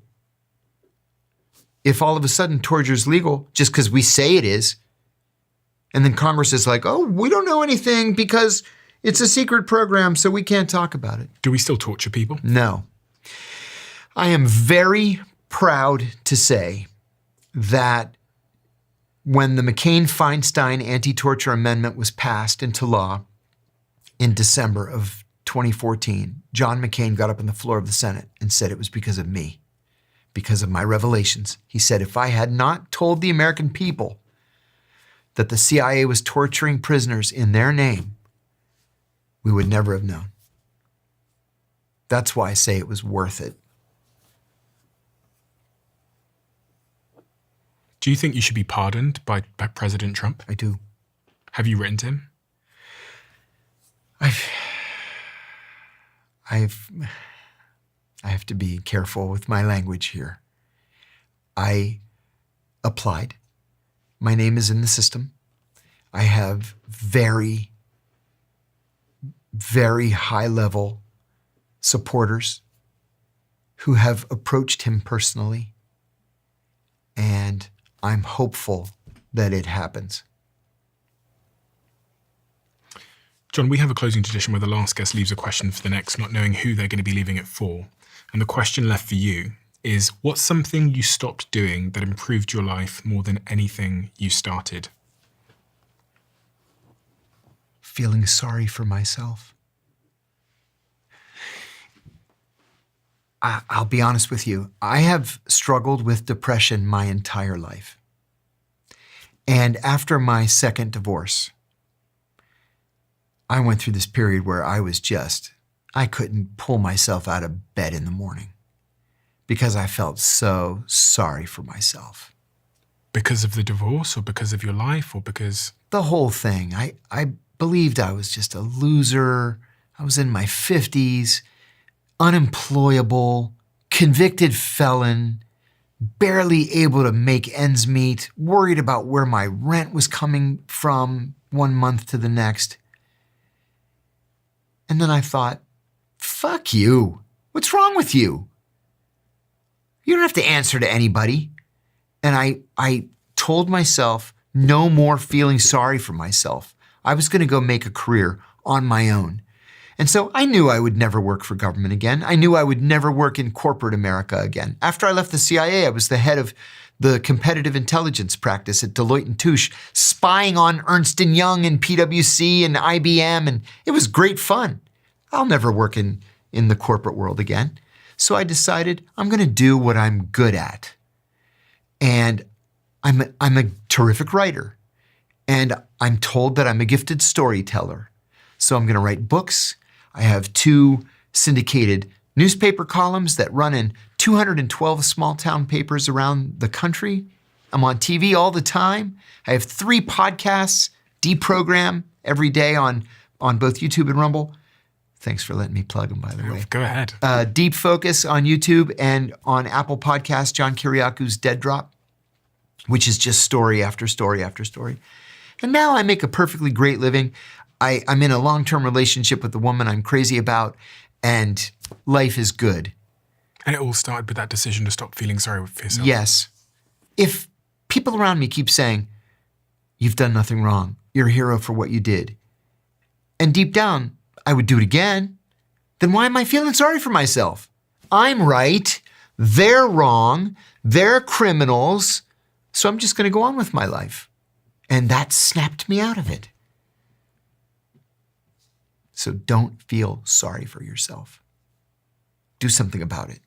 If all of a sudden torture is legal just because we say it is, and then Congress is like, oh, we don't know anything because it's a secret program, so we can't talk about it. Do we still torture people? No. I am very proud to say that when the McCain-Feinstein anti-torture amendment was passed into law in December of 2014, John McCain got up on the floor of the Senate and said it was because of me, because of my revelations. He said, if I had not told the American people that the CIA was torturing prisoners in their name, we would never have known. That's why I say it was worth it. Do you think you should be pardoned by President Trump? I do. Have you written to him? I have to be careful with my language here. I applied. My name is in the system. I have very, very high-level supporters who have approached him personally, and I'm hopeful that it happens. John, we have a closing tradition where the last guest leaves a question for the next, not knowing who they're going to be leaving it for. And the question left for you is, what's something you stopped doing that improved your life more than anything you started? Feeling sorry for myself. I'll be honest with you. I have struggled with depression my entire life. And after my second divorce, I went through this period where I couldn't pull myself out of bed in the morning because I felt so sorry for myself. Because of the divorce, or because of your life, or because? The whole thing. I believed I was just a loser. I was in my 50s, unemployable, convicted felon, barely able to make ends meet, worried about where my rent was coming from one month to the next. And then I thought, fuck you. What's wrong with you? You don't have to answer to anybody. And I told myself no more feeling sorry for myself. I was going to go make a career on my own. And so I knew I would never work for government again. I knew I would never work in corporate America again. After I left the CIA, I was the head of the competitive intelligence practice at Deloitte & Touche, spying on Ernst & Young and PwC and IBM, and it was great fun. I'll never work in the corporate world again. So I decided I'm going to do what I'm good at. And I'm a terrific writer. And I'm told that I'm a gifted storyteller. So I'm going to write books. I have 2 syndicated newspaper columns that run in 212 small town papers around the country. I'm on TV all the time. I have 3 podcasts, deprogram every day on both YouTube and Rumble. Thanks for letting me plug them, by the way. Go ahead. Deep Focus on YouTube and on Apple Podcasts, John Kiriakou's Dead Drop, which is just story after story after story. And now I make a perfectly great living. I'm in a long-term relationship with the woman I'm crazy about, and life is good. And it all started with that decision to stop feeling sorry for yourself. Yes. If people around me keep saying, you've done nothing wrong, you're a hero for what you did, and deep down, I would do it again, then why am I feeling sorry for myself? I'm right, they're wrong, they're criminals, so I'm just going to go on with my life. And that snapped me out of it. So don't feel sorry for yourself. Do something about it.